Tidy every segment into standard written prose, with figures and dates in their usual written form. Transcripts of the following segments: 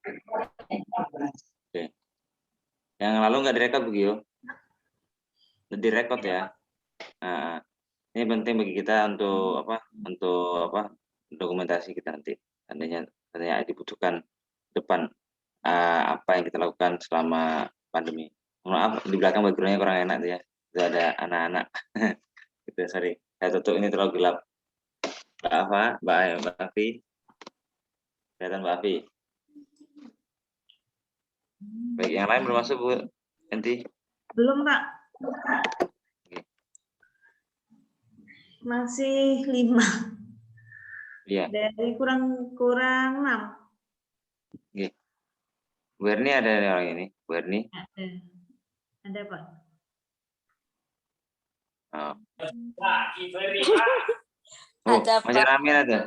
Oke. Yang lalu nggak direkod Bu Gio? Direkod ya. Nah, ini penting bagi kita untuk dokumentasi kita nanti. Seandainya dibutuhkan depan apa yang kita lakukan selama pandemi. Maaf di belakang backgroundnya kurang enak tuh ya. Itu ada anak-anak. Gitu, sorry. Saya tutup ini terlalu gelap. Mbak Afi. Kelihatan Mbak Afi. Baik, yang lain belum masuk Bu Enti? Belum Pak. Oke. Masih 5. Iya. Dari kurang 6. Oke. Bu Erni ada orang ini, Bu Erni. Ada Pak. Oh. Ada masih Pak. rame ada.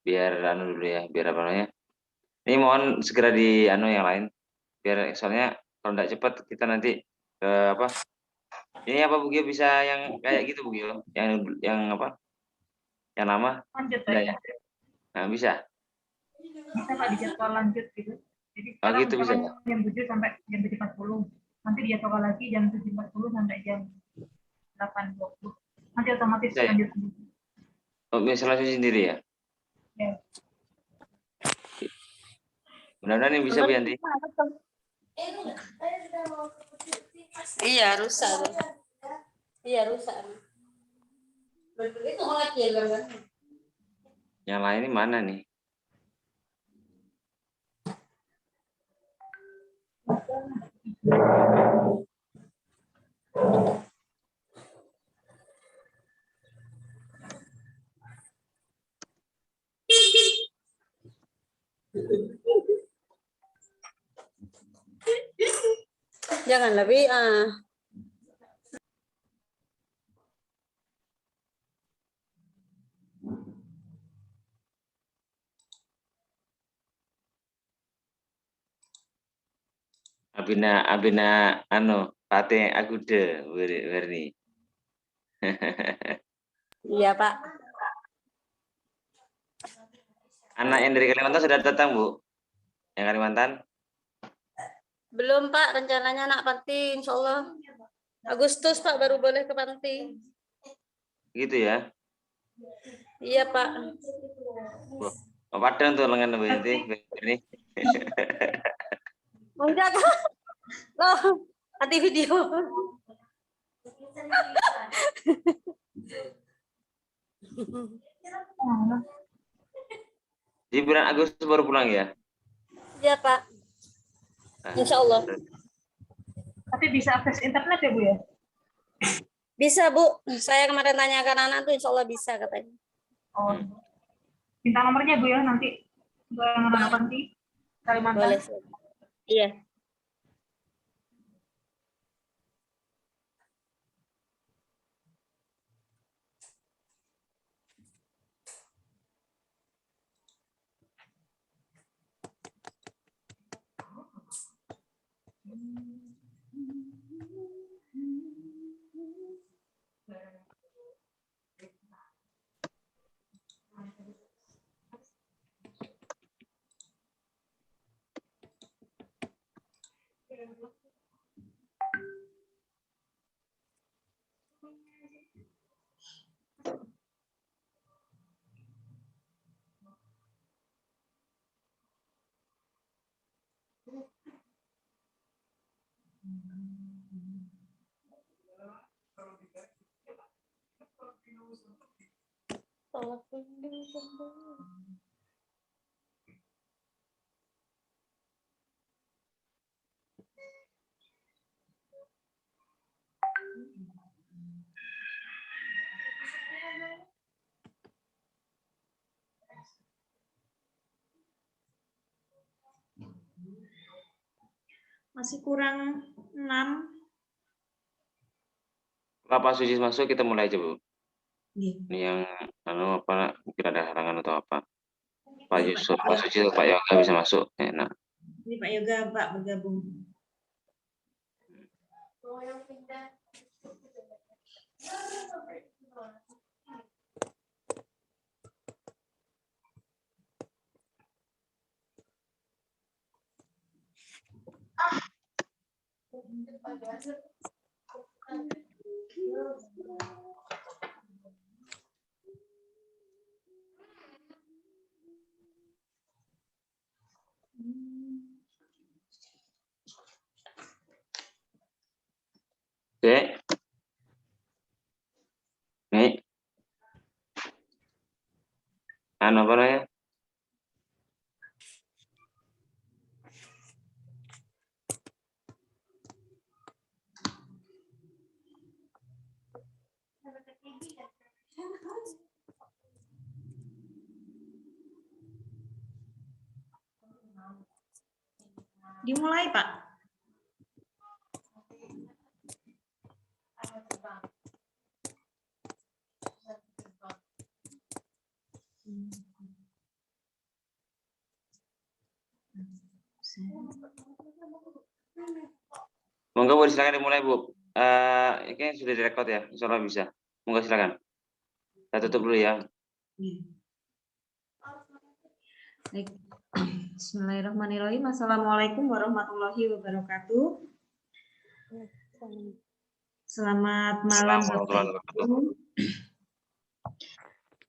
Biar dulu ya, biar apa namanya? Ini mohon segera di yang lain. Biar soalnya kalau tidak cepat kita nanti ke apa? Ini apa Bu Gio bisa yang kayak gitu Bu Gio? Yang apa? Yang lama? Lanjut Ya? Nah, bisa. Bisa Pak dijadwal lanjut gitu. Jadi sekarang gitu bisa Pak. Jam 7 sampai jam 7.40. Nanti dijadwal lagi jam 7.40 sampai jam 8.20. Nanti otomatis Bisa, ya? lanjut. Oh, misalnya sendiri ya? Ya. Mudah-mudahan ini bisa Bu Yanti. Iya, rusak. Iya, rusak. Yang lain ini mana nih? Jangan lebih Abina Pate Agude Werni. Iya Pak. Anak yang dari Kalimantan sudah datang Bu? Yang Kalimantan? Belum Pak, rencananya anak panti, insya Allah Agustus Pak baru boleh ke panti. Gitu ya? Iya Pak. Oh, Padang tuh lengan Bu Yanti ini. Enggak Kak. Loh, nanti video. Di bulan Agustus baru pulang ya? Iya Pak. Insya Allah. Tapi bisa akses internet ya Bu ya? Bisa Bu. Saya kemarin tanyakan anak tuh insya Allah bisa katanya. Oh. Minta nomornya Bu ya nanti. Untuk yang anak panti Kalimantan. Boleh. Iya. Masih kurang 6. Kalau Pak Susi masuk kita mulai aja Bu. Iya. Ini yang apa mungkin ada halangan atau apa. Pak Yusuf, Pak Suci, Pak Yoga bisa masuk. Enak. Ini Pak Yoga Pak bergabung. Oke. Nih. Anu apa namanya? Dimulai, Pak. Monggo Bu, silakan dimulai Bu. Ini sudah direkod ya, insya Allah bisa. Monggo silakan. Kita tutup dulu ya. Baik. Bismillahirrahmanirrahim. Assalamualaikum warahmatullahi wabarakatuh. Selamat malam Bapak Ibu.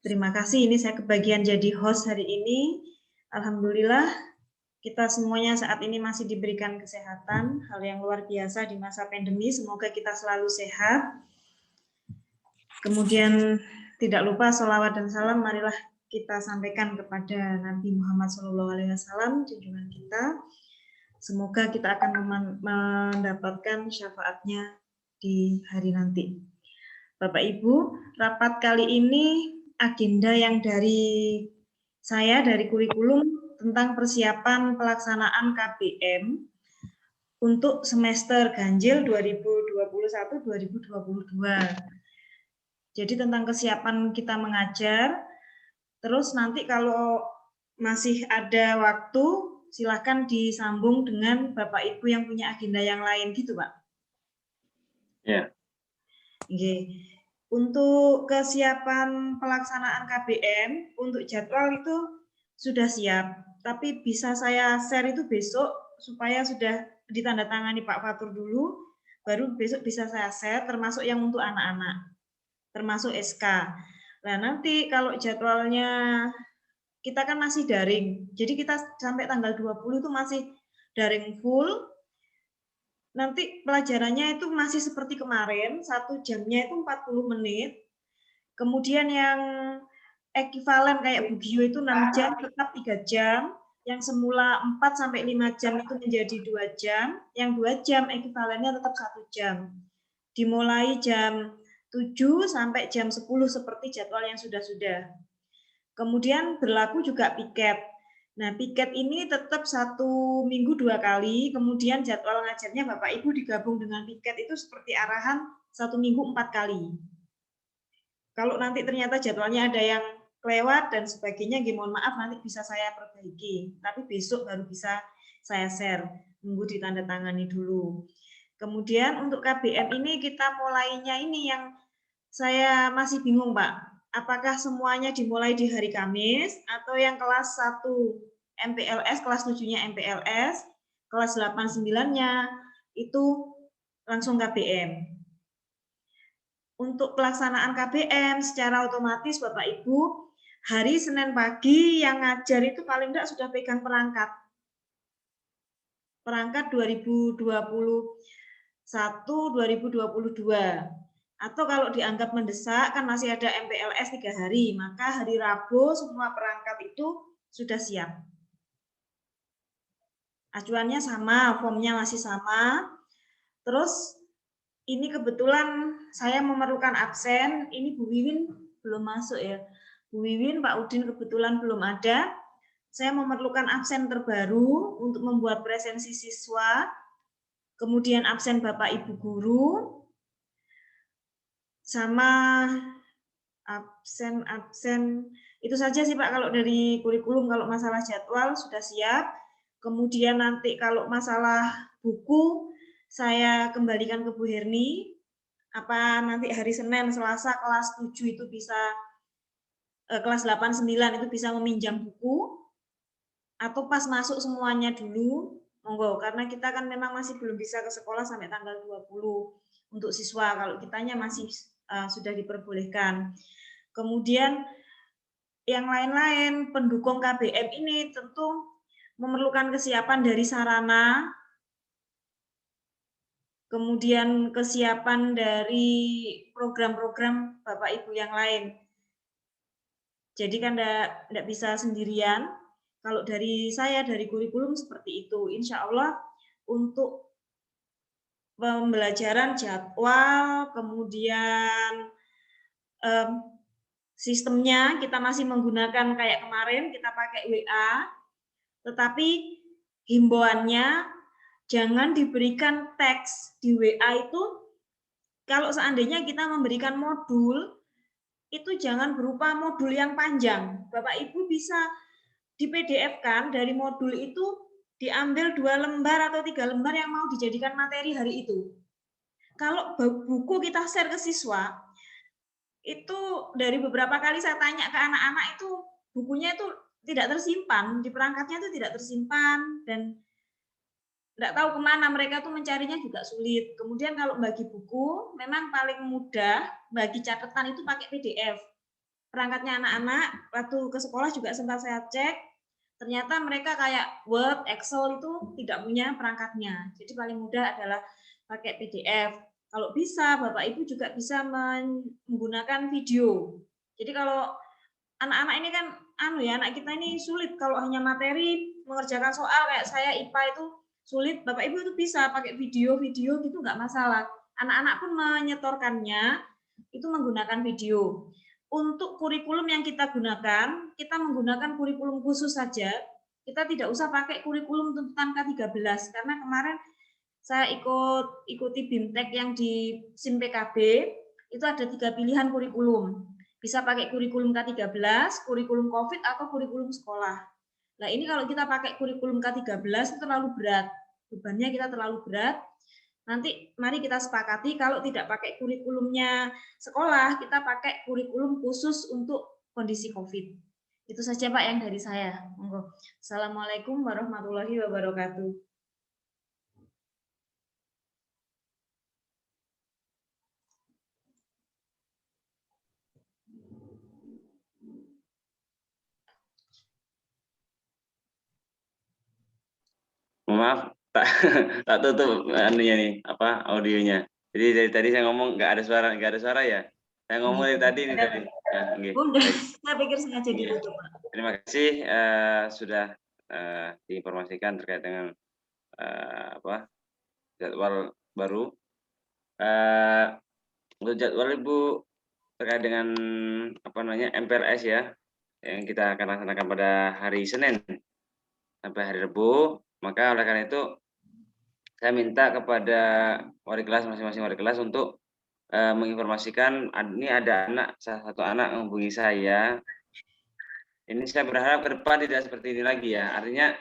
Terima kasih, ini saya kebagian jadi host hari ini. Alhamdulillah kita semuanya saat ini masih diberikan kesehatan, hal yang luar biasa di masa pandemi. Semoga kita selalu sehat. Kemudian tidak lupa sholawat dan salam marilah kita sampaikan kepada Nabi Muhammad SAW, junjungan kita. Semoga kita akan mendapatkan syafaatnya di hari nanti. Bapak Ibu, rapat kali ini agenda yang dari saya, dari kurikulum tentang persiapan pelaksanaan KBM untuk semester ganjil 2021-2022. Jadi tentang kesiapan kita mengajar, terus nanti kalau masih ada waktu, silakan disambung dengan Bapak Ibu yang punya agenda yang lain gitu, Pak. Ya. Oke. Untuk kesiapan pelaksanaan KBM, untuk jadwal itu sudah siap, tapi bisa saya share itu besok supaya sudah ditandatangani Pak Fatur dulu, baru besok bisa saya share, termasuk yang untuk anak-anak, termasuk SK. Nah, nanti kalau jadwalnya kita kan masih daring, jadi kita sampai tanggal 20 itu masih daring full. Nanti pelajarannya itu masih seperti kemarin, 1 jamnya itu 40 menit. Kemudian yang ekivalen kayak Bu Gio itu 6 jam, tetap 3 jam. Yang semula 4 sampai 5 jam itu menjadi 2 jam. Yang 2 jam ekivalennya tetap 1 jam. Dimulai jam 7 sampai jam 10 seperti jadwal yang sudah-sudah. Kemudian berlaku juga piket. Nah, piket ini tetap 1 minggu 2 kali, kemudian jadwal ngajarnya Bapak Ibu digabung dengan piket itu seperti arahan 1 minggu 4 kali. Kalau nanti ternyata jadwalnya ada yang kelewat dan sebagainya, mohon maaf nanti bisa saya perbaiki, tapi besok baru bisa saya share, nunggu ditandatangani dulu. Kemudian untuk KBM ini kita mulainya ini yang saya masih bingung, Pak. Apakah semuanya dimulai di hari Kamis atau yang kelas 1 MPLS, kelas 7-nya MPLS, kelas 8-9-nya itu langsung KBM. Untuk pelaksanaan KBM secara otomatis Bapak Ibu, hari Senin pagi yang ngajar itu paling tidak sudah pegang perangkat. Perangkat 2021-2022. Atau kalau dianggap mendesak, kan masih ada MPLS 3 hari, maka hari Rabu semua perangkat itu sudah siap. Acuannya sama, formnya masih sama. Terus ini kebetulan saya memerlukan absen, ini Bu Wiwin belum masuk ya. Bu Wiwin, Pak Udin kebetulan belum ada. Saya memerlukan absen terbaru untuk membuat presensi siswa, kemudian absen Bapak Ibu Guru, sama absen itu saja sih Pak kalau dari kurikulum. Kalau masalah jadwal sudah siap. Kemudian nanti kalau masalah buku saya kembalikan ke Bu Herni. Apa nanti hari Senin, Selasa kelas 7 itu bisa kelas 8, 9 itu bisa meminjam buku atau pas masuk semuanya dulu Monggo, karena kita kan memang masih belum bisa ke sekolah sampai tanggal 20 untuk siswa, kalau kitanya masih sudah diperbolehkan. Kemudian yang lain-lain, pendukung KBM ini tentu memerlukan kesiapan dari sarana, kemudian kesiapan dari program-program Bapak Ibu yang lain. Jadi kan tidak bisa sendirian. Kalau dari saya, dari kurikulum seperti itu. Insya Allah untuk pembelajaran jadwal, kemudian sistemnya kita masih menggunakan kayak kemarin, kita pakai WA, tetapi himbauannya jangan diberikan teks di WA itu. Kalau seandainya kita memberikan modul, itu jangan berupa modul yang panjang. Bapak Ibu bisa di PDF-kan dari modul itu, diambil 2 lembar atau 3 lembar yang mau dijadikan materi hari itu. Kalau buku kita share ke siswa, itu dari beberapa kali saya tanya ke anak-anak itu, bukunya itu tidak tersimpan, di perangkatnya itu tidak tersimpan, dan tidak tahu kemana, mereka tuh mencarinya juga sulit. Kemudian kalau bagi buku, memang paling mudah bagi catatan itu pakai PDF. Perangkatnya anak-anak, waktu ke sekolah juga sempat saya cek, ternyata mereka kayak Word, Excel itu tidak punya perangkatnya. Jadi paling mudah adalah pakai PDF. Kalau bisa, Bapak Ibu juga bisa menggunakan video. Jadi kalau anak-anak ini kan, anak kita ini sulit kalau hanya materi, mengerjakan soal kayak saya IPA itu sulit, Bapak Ibu itu bisa pakai video-video gitu nggak masalah. Anak-anak pun menyetorkannya itu menggunakan video. Untuk kurikulum yang kita gunakan, kita menggunakan kurikulum khusus saja. Kita tidak usah pakai kurikulum tuntutan K13 karena kemarin saya ikuti BIMTEK yang di SIM PKB, itu ada 3 pilihan kurikulum. Bisa pakai kurikulum K13, kurikulum COVID atau kurikulum sekolah. Nah, ini kalau kita pakai kurikulum K13 itu terlalu berat. Bebannya kita terlalu berat. Nanti mari kita sepakati kalau tidak pakai kurikulumnya sekolah, kita pakai kurikulum khusus untuk kondisi COVID. Itu saja Pak yang dari saya. Monggo. Assalamualaikum warahmatullahi wabarakatuh. Maaf, tak tutup anunya nih, audionya. Jadi dari tadi saya ngomong nggak ada suara ya. Saya ngomong dari tadi nih tadi. Ya, okay. Udah, saya pikir sengaja ditutup, Pak. Terima kasih sudah diinformasikan terkait dengan jadwal baru. Untuk jadwal Ibu terkait dengan MPLS ya, yang kita akan laksanakan pada hari Senin sampai hari Rabu. Maka oleh karena itu saya minta kepada wali kelas, masing-masing wali kelas untuk menginformasikan, ini ada salah satu anak menghubungi saya. Ini saya berharap ke depan tidak seperti ini lagi ya. Artinya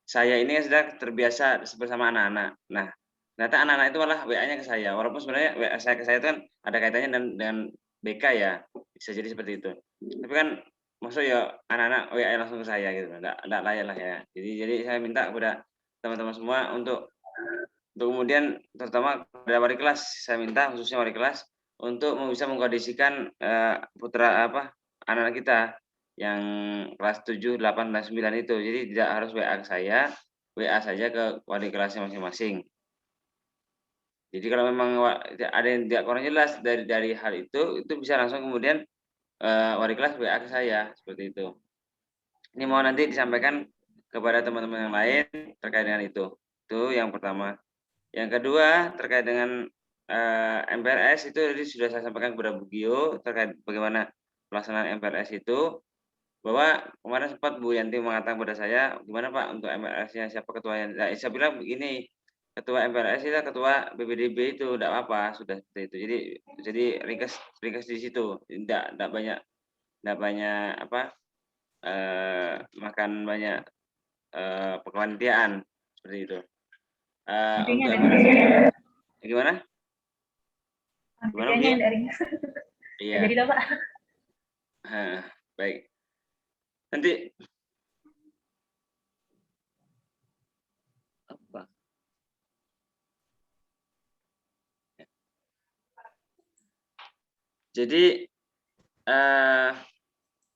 saya ini sudah terbiasa bersama anak-anak. Nah, ternyata anak-anak itu malah WA-nya ke saya. Walaupun sebenarnya WA saya ke saya itu kan ada kaitannya dengan BK ya. Bisa jadi seperti itu. Tapi kan maksud ya anak-anak WA langsung ke saya gitu. Enggak layak lah ya. Jadi saya minta kepada teman-teman semua untuk kemudian terutama pada wali kelas, saya minta khususnya wali kelas untuk bisa mengkondisikan anak-anak kita yang kelas 7, 8, dan 9 itu. Jadi tidak harus WA ke saya, WA saja ke wali kelasnya masing-masing. Jadi kalau memang ada yang tidak kurang jelas dari hal itu bisa langsung kemudian wali kelas WA ke saya, seperti itu. Ini mau nanti disampaikan kepada teman-teman yang lain terkait dengan itu. Itu yang pertama. Yang kedua terkait dengan MPLS itu tadi sudah saya sampaikan kepada Bu Gio terkait bagaimana pelaksanaan MPLS itu, bahwa kemarin sempat Bu Yanti mengatakan kepada saya, gimana Pak untuk MPLS-nya, siapa ketuanya? Nah, saya bilang begini, ketua MPLS itu ketua BPDB itu tidak apa-apa, sudah seperti itu. Jadi ringkas di situ, tidak banyak makan banyak kepanitiaan seperti itu. Untuk MPLS gimana? Gimana yang daring? Iya. Jadi Pak. Baik. Nanti Jadi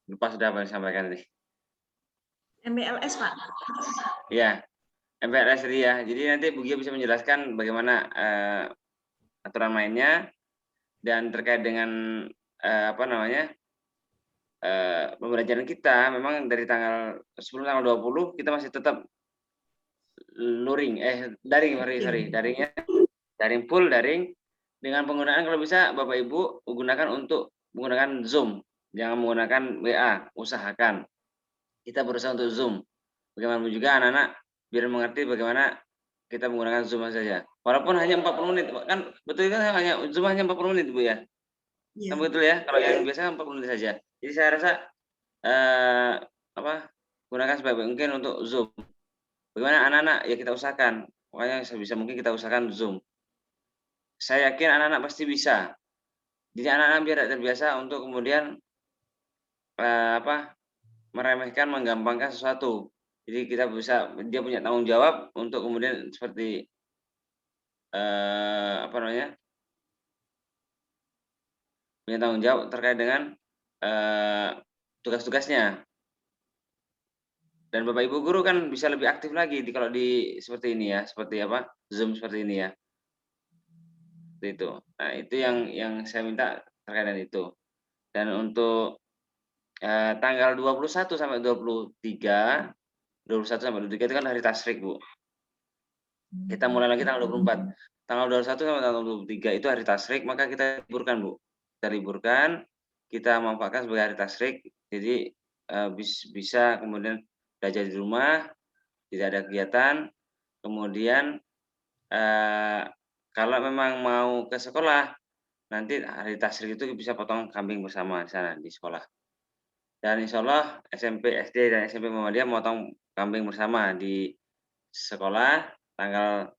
lupa sudah apa yang disampaikan ini. MPLS, Pak. Ya, MPLS tadi ya. Jadi nanti Bu Gio bisa menjelaskan bagaimana aturan mainnya dan terkait dengan apa namanya pembelajaran kita. Memang dari sebelum tanggal 20 kita masih tetap daringnya daring full daring dengan penggunaan kalau bisa Bapak Ibu gunakan untuk menggunakan Zoom, jangan menggunakan WA, usahakan kita berusaha untuk Zoom. Bagaimanapun juga anak-anak biar mengerti bagaimana kita menggunakan Zoom saja. Walaupun hanya 40 menit, kan betul kan hanya Zoom hanya 40 menit Bu ya. Iya. Kan betul ya, kalau yang biasa 40 menit saja. Jadi saya rasa gunakan sebaik mungkin untuk Zoom. Bagaimana anak-anak ya kita usahakan, pokoknya sebisa mungkin kita usahakan Zoom. Saya yakin anak-anak pasti bisa. Jadi anak-anak biar terbiasa untuk kemudian meremehkan, menggampangkan sesuatu. Jadi dia punya tanggung jawab untuk kemudian seperti punya tanggung jawab terkait dengan tugas-tugasnya. Dan Bapak Ibu guru kan bisa lebih aktif lagi kalau seperti ini ya, seperti Zoom seperti ini ya. Seperti itu. Nah, itu yang saya minta terkait dengan itu. Dan untuk tanggal 21 sampai 23 itu kan hari tasrik, Bu. Kita mulai lagi tanggal 24. Tanggal 21 sampai tanggal 23 itu hari tasrik, maka kita liburkan, Bu. Kita liburkan, kita manfaatkan sebagai hari tasrik. Jadi bisa kemudian belajar di rumah, tidak ada kegiatan. Kemudian kalau memang mau ke sekolah, nanti hari tasrik itu bisa potong kambing bersama di sana di sekolah. Dan insya Allah SMP, SD, dan SMP Muhammadiyah memotong kambing bersama di sekolah tanggal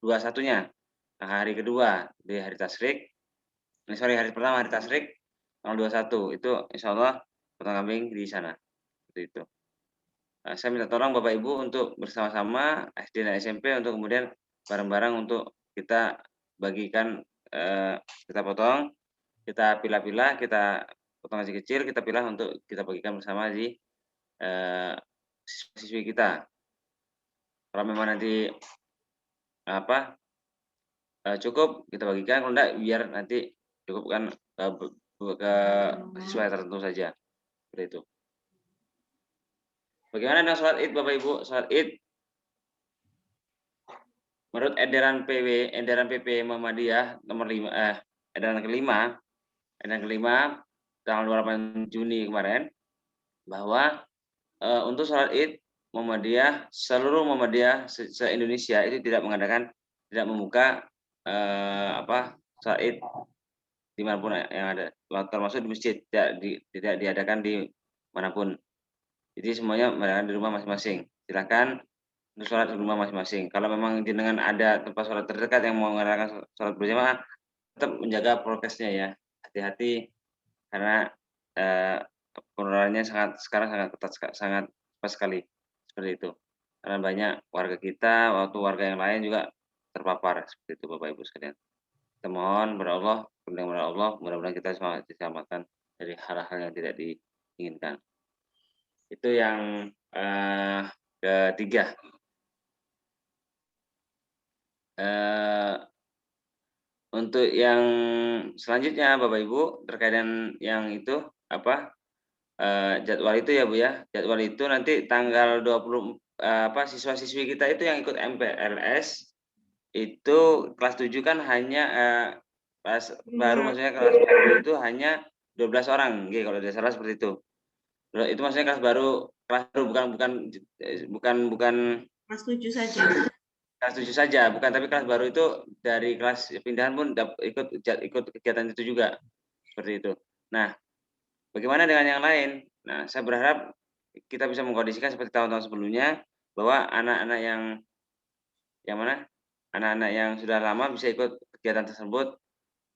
21-nya. Nah, hari kedua di hari tasrik, hari pertama hari tasrik tanggal 21 itu insya Allah potong kambing di sana. Seperti itu. Saya minta tolong Bapak Ibu untuk bersama-sama SD dan SMP untuk kemudian bareng-bareng untuk kita bagikan, kita potong, kita pilah-pilah, kita potong kecil-kecil, kita pilah untuk kita bagikan bersama di siswi kita. Kalau memang nanti cukup kita bagikan, kalau enggak biar nanti cukupkan ke siswa tertentu saja. Seperti itu. Bagaimana dengan sholat Id Bapak Ibu? Sholat Id menurut edaran PP Muhammadiyah nomor 5 edaran kelima tanggal 28 Juni kemarin bahwa untuk sholat Id Muhammadiyah, seluruh Muhammadiyah se-Indonesia itu tidak membuka sholat Id dimanapun yang ada, termasuk di masjid, tidak diadakan di manapun. Jadi semuanya mengadakan di rumah masing-masing. Silakan untuk sholat di rumah masing-masing. Kalau memang jenengan ada tempat sholat terdekat yang mau mengadakan sholat berjamaah, tetap menjaga prokesnya ya. Hati-hati karena penularannya sekarang sangat ketat, sangat pas sekali seperti itu. Karena banyak warga kita, warga yang lain juga terpapar seperti itu Bapak Ibu sekalian. Kita mohon kepada Allah, mudah-mudahan kita semua diselamatkan dari hal-hal yang tidak diinginkan. Itu yang ketiga. Untuk yang selanjutnya Bapak Ibu terkait dengan yang itu jadwal itu ya Bu ya. Jadwal itu nanti tanggal 20 siswa-siswi kita itu yang ikut MPLS itu kelas 7 kan hanya kelas baru, maksudnya kelas baru itu hanya 12 orang, kalau tidak salah seperti itu. Itu maksudnya kelas baru bukan kelas 7 saja. Kelas 7 saja, bukan, tapi kelas baru itu dari kelas pindahan pun ikut kegiatan itu juga. Seperti itu. Nah, bagaimana dengan yang lain? Nah, saya berharap kita bisa mengkondisikan seperti tahun-tahun sebelumnya bahwa anak-anak anak-anak yang sudah lama bisa ikut kegiatan tersebut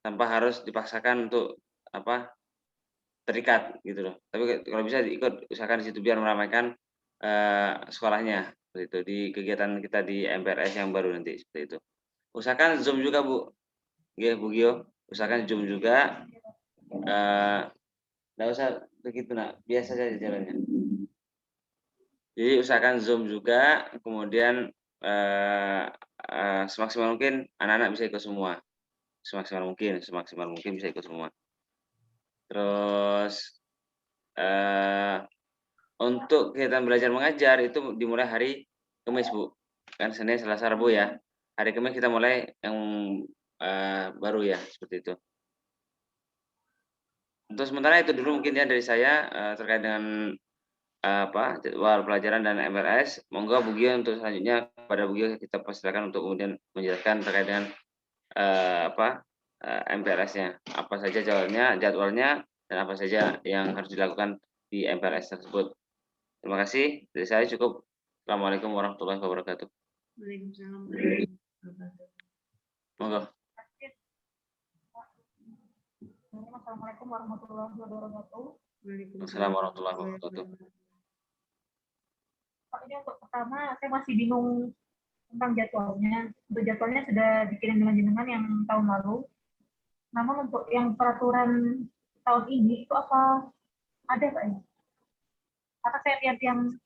tanpa harus dipaksakan untuk terikat gitu loh. Tapi kalau bisa ikut, usahakan di situ biar meramaikan sekolahnya seperti itu di kegiatan kita di MPLS yang baru nanti seperti itu. Usahakan Zoom juga Bu. Bu Gio, usahakan Zoom juga nggak usah begitu nak, biasa saja jalannya. Jadi usahakan Zoom juga, kemudian semaksimal mungkin anak-anak bisa ikut semua, semaksimal mungkin bisa ikut semua. Terus untuk kegiatan belajar mengajar itu dimulai hari Kamis, Bu. Kan Senin, Selasa, Rabu ya. Hari Kamis kita mulai yang baru ya, seperti itu. Untuk sementara itu dulu mungkin ya dari saya terkait dengan jadwal pelajaran dan MLS. Monggo Bu Gio untuk selanjutnya pada Bu Gio kita persilakan untuk kemudian menjelaskan terkait dengan MPLS-nya. Apa saja jadwalnya, dan apa saja yang harus dilakukan di MPLS tersebut. Terima kasih. Dari saya cukup. Assalamualaikum warahmatullahi wabarakatuh. Waalaikumsalam warahmatullahi wabarakatuh. Monggo. Assalamualaikum warahmatullahi wabarakatuh. Waalaikumsalam warahmatullahi wabarakatuh. Pak, ini untuk pertama saya masih bingung tentang jadwalnya. Untuk jadwalnya sudah dikirim dengan jenengan yang tahun lalu. Namun untuk yang peraturan tahun ini itu apa ada Pak ya? Karena saya lihat yang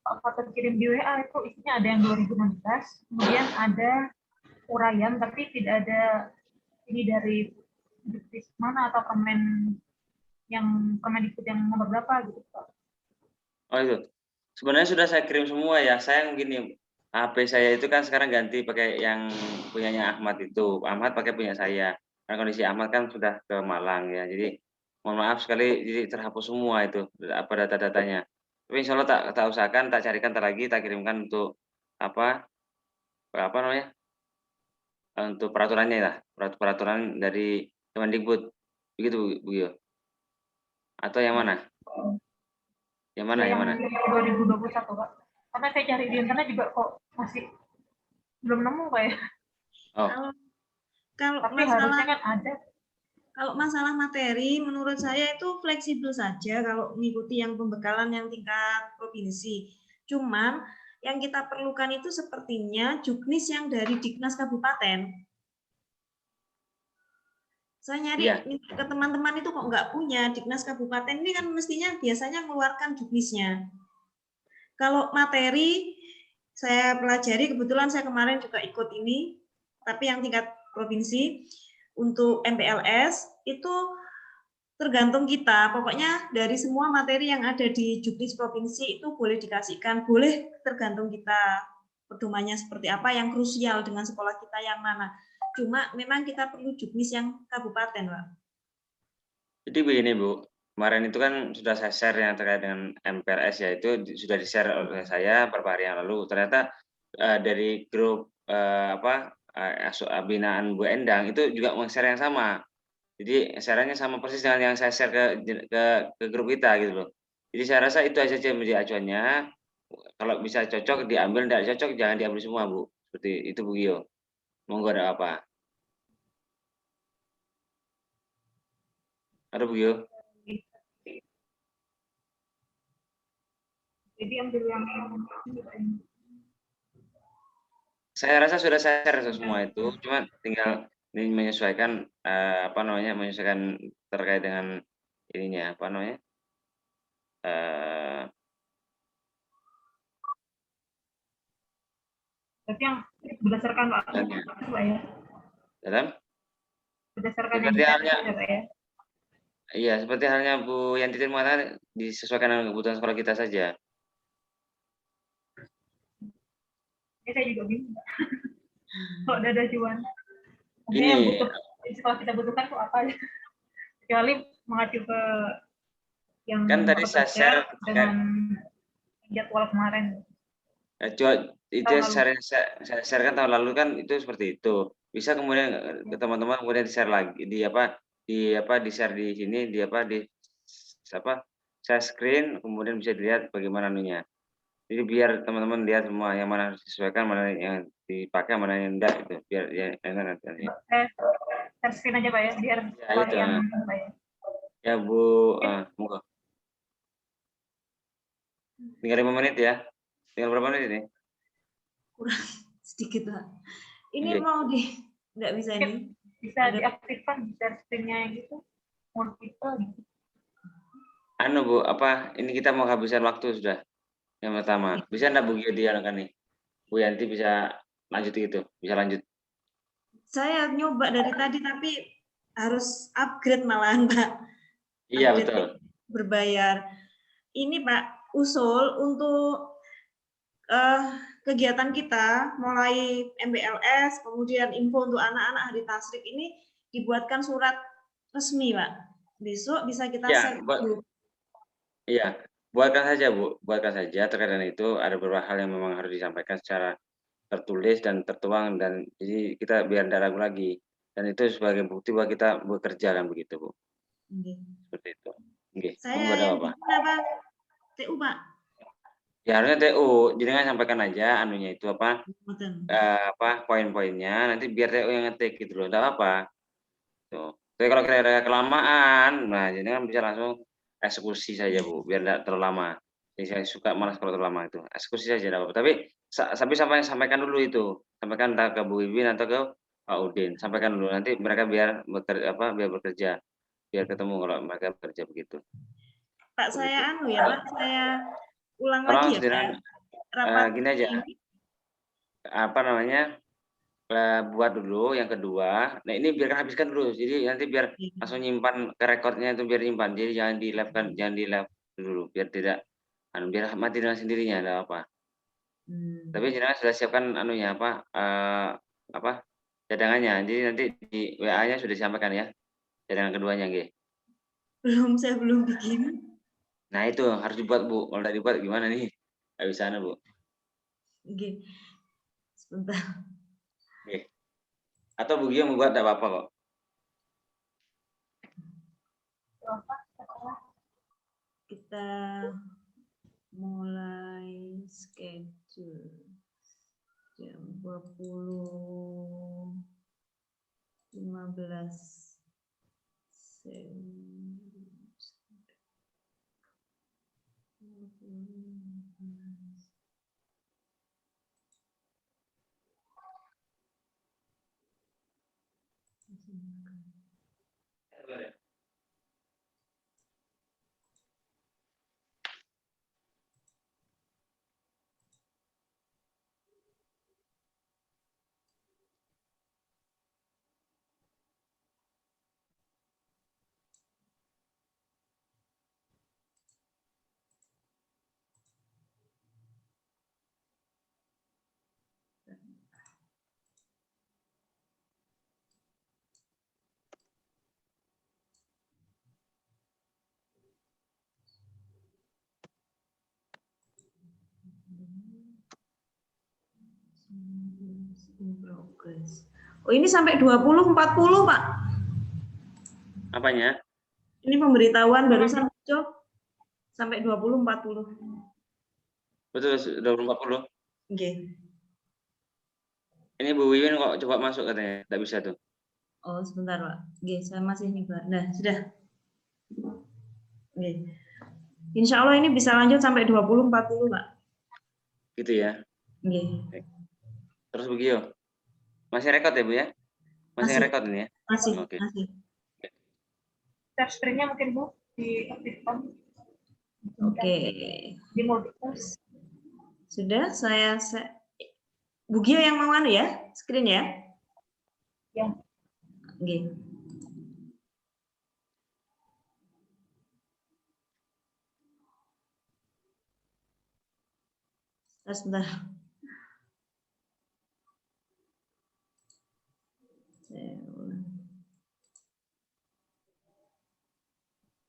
Pak Fatur kirim di WA itu isinya ada yang 2016, kemudian ada uraian tapi tidak ada ini dari juknis mana atau Kemendikbud yang nomor berapa gitu Pak. Oh itu. Sebenarnya sudah saya kirim semua ya. Saya begini, HP saya itu kan sekarang ganti pakai yang punyanya Ahmad itu. Ahmad pakai punya saya. Karena kondisi Ahmad kan sudah ke Malang ya. Jadi mohon maaf sekali, jadi terhapus semua itu apa data-datanya. Tapi insya Allah tak usahakan, tak carikan lagi, tak kirimkan untuk apa namanya? Untuk peraturannya lah, peraturan dari Kemendikbud. Begitu Bu Gio. Atau yang mana? Yang mana? Ya, yang mana? 2021 Pak. Karena saya cari di internet juga kok masih belum nemu Pak ya. Oh. Kalau Tapi masalah harusnya kan ada. Kalau masalah materi, menurut saya itu fleksibel saja kalau mengikuti yang pembekalan yang tingkat provinsi. Cuman yang kita perlukan itu sepertinya juknis yang dari Diknas Kabupaten. Saya nyari ke teman-teman itu kok nggak punya. Diknas Kabupaten ini kan mestinya biasanya mengeluarkan juknisnya. Kalau materi saya pelajari, kebetulan saya kemarin juga ikut ini, tapi yang tingkat provinsi. Untuk MPLS itu tergantung kita. Pokoknya dari semua materi yang ada di juknis provinsi itu boleh dikasihkan, boleh tergantung kita pedomannya seperti apa, yang krusial dengan sekolah kita yang mana. Cuma memang kita perlu juknis yang kabupaten, Pak. Jadi begini Bu, kemarin itu kan sudah saya share yang terkait dengan MPLS ya, itu sudah di-share oleh saya beberapa hari yang lalu. Ternyata dari grup binaan Bu Endang itu juga meng-share yang sama. Jadi share-nya sama persis dengan yang saya share ke grup kita gitu loh. Jadi saya rasa itu aja menjadi acuannya. Kalau bisa cocok diambil, tidak cocok jangan diambil semua Bu. Seperti itu Bu Gio. Monggo ada apa? Ada Bu Gio? Jadi ambil yang Saya rasa sudah saya share semua itu, cuma tinggal ini menyesuaikan menyesuaikan terkait dengan ininya berarti yang berdasarkan Pak ya. dalam Berdasarkan seperti halnya Pak ya. Iya, seperti halnya Bu yang Titin mengatakan disesuaikan dengan kebutuhan sekolah kita saja. Ini saya juga bingung. Kalau ada acuan. Mungkin Ini yang butuh sekolah kita butuhkan tuh apa ya? Kecuali mengacu ke yang kan tadi saya share dengan jadwal kemarin. Itu saya sharekan tahun lalu kan itu seperti itu. Bisa kemudian ke teman-teman kemudian di-share lagi di-share di sini saya screen kemudian bisa dilihat bagaimana anunya. Jadi biar teman-teman lihat semua yang mana harus disesuaikan, mana yang dipakai, mana yang enggak itu. Biar ya nanti. Share screen aja Pak ya biar kalian Pak ya. Ya Bu, monggo. Tinggal 5 menit ya. Tinggal berapa menit ini? Kurang sedikit Pak. Ini mau nggak bisa ini? Bisa diaktifkan share screen-nya yang gitu. multiple gitu. Anu Bu, apa ini kita mau habiskan waktu sudah. Yang pertama, bisa enggak Bu Gio dialogkan nih? Bu Yanti bisa lanjut gitu, bisa lanjut. Saya nyoba dari tadi tapi harus upgrade malahan, Pak. Iya Upgrade betul. berbayar. Ini Pak, usul untuk kegiatan kita mulai MBLS, kemudian info untuk anak-anak hari tasrik ini dibuatkan surat resmi, Pak. Besok bisa kita Iya, share dulu. iya, buatkan saja Bu, buatkan saja. Terkait dengan itu ada beberapa hal yang memang harus disampaikan secara tertulis dan tertuang dan jadi kita biar tidak ragu lagi. Dan itu sebagai bukti bahwa kita bekerja kan begitu Bu. Oke. Seperti itu. Oke, Saya ada yang apa? bikin apa? TU, Pak. Ya harusnya TU, jadi kan sampaikan aja anunya itu apa poin-poinnya, nanti biar TU yang ngetik gitu loh, enggak apa-apa. Tuh. Tapi kalau kira-kira kelamaan, nah jadi kan bisa langsung eksekusi saja Bu, biar enggak terlalu lama. Jadi saya suka malas kalau terlalu lama itu. Eksekusi saja enggak apa-apa. Tapi sampaikan dulu itu. Sampaikan entah ke Bu Wiwin atau ke Pak Udin. Sampaikan dulu nanti mereka biar bekerja. Biar ketemu kalau mereka bekerja begitu. Pak, saya anu ya, Pak, saya ulang Tolong lagi ya, Pak. sederhana, Rapat gini aja, ini. apa namanya, buat dulu yang kedua. Nah ini biarkan habiskan dulu. Jadi nanti biar langsung nyimpan ke rekodnya itu biar nyimpan. Jadi jangan di live dulu biar tidak biar mati dengan sendirinya enggak apa. Tapi jenengan sudah siapkan anunya apa cadangannya. Jadi nanti di WA-nya sudah disampaikan ya. Cadangan keduanya nggih. Saya belum bikin. Nah itu harus dibuat Bu. Kalau enggak dibuat gimana nih? Enggak bisa Bu. Oke. Sebentar. Oke. Atau Bu Gio membuat enggak apa-apa kok. Kita mulai schedule jam 20.15. Oh, ini sampai 20.40, Pak. Apanya? Ini pemberitahuan barusan muncul sampai 20.40. Betul 20.40. Oke. Ini Bu Wiwin kok coba masuk katanya, enggak bisa tuh. Oh, sebentar, Pak. Oke, saya masih nyoba. Nah, sudah. Oke. Insya Allah ini bisa lanjut sampai 20.40, Pak. Gitu ya. Oke. Terus Bu Gio. Masih rekod ya Bu ya? Masih rekod ini ya? Masih. Oke. Masih. Share screen-nya mungkin Bu diaktifkan. Oke. Di multiple. Sudah, Bu Gio yang mau anu ya? Screen ya? Ya. Oke. Sebentar.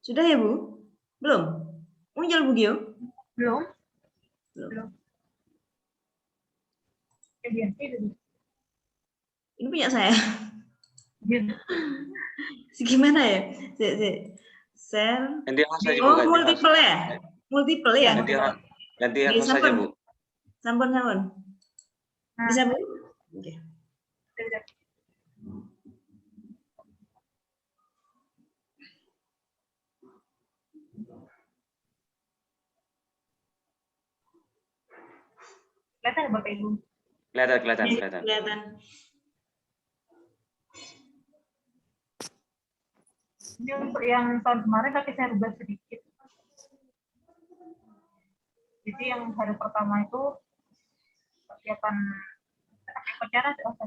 Sudah ya, Bu? Belum? Muncul Bu Gio? Belum. Ini punya saya. Gimana ya? Share. Ganti host saja Bu. Oh, multiple ya? Multiple ya? Ganti host saja Bu. Sampun. Bisa Bu? Oke. Kelihatan ya Bapak Ibu? Kelihatan. Ini untuk yang tahun kemarin tapi saya rubah sedikit. Jadi yang hari pertama itu persiapan acara apa?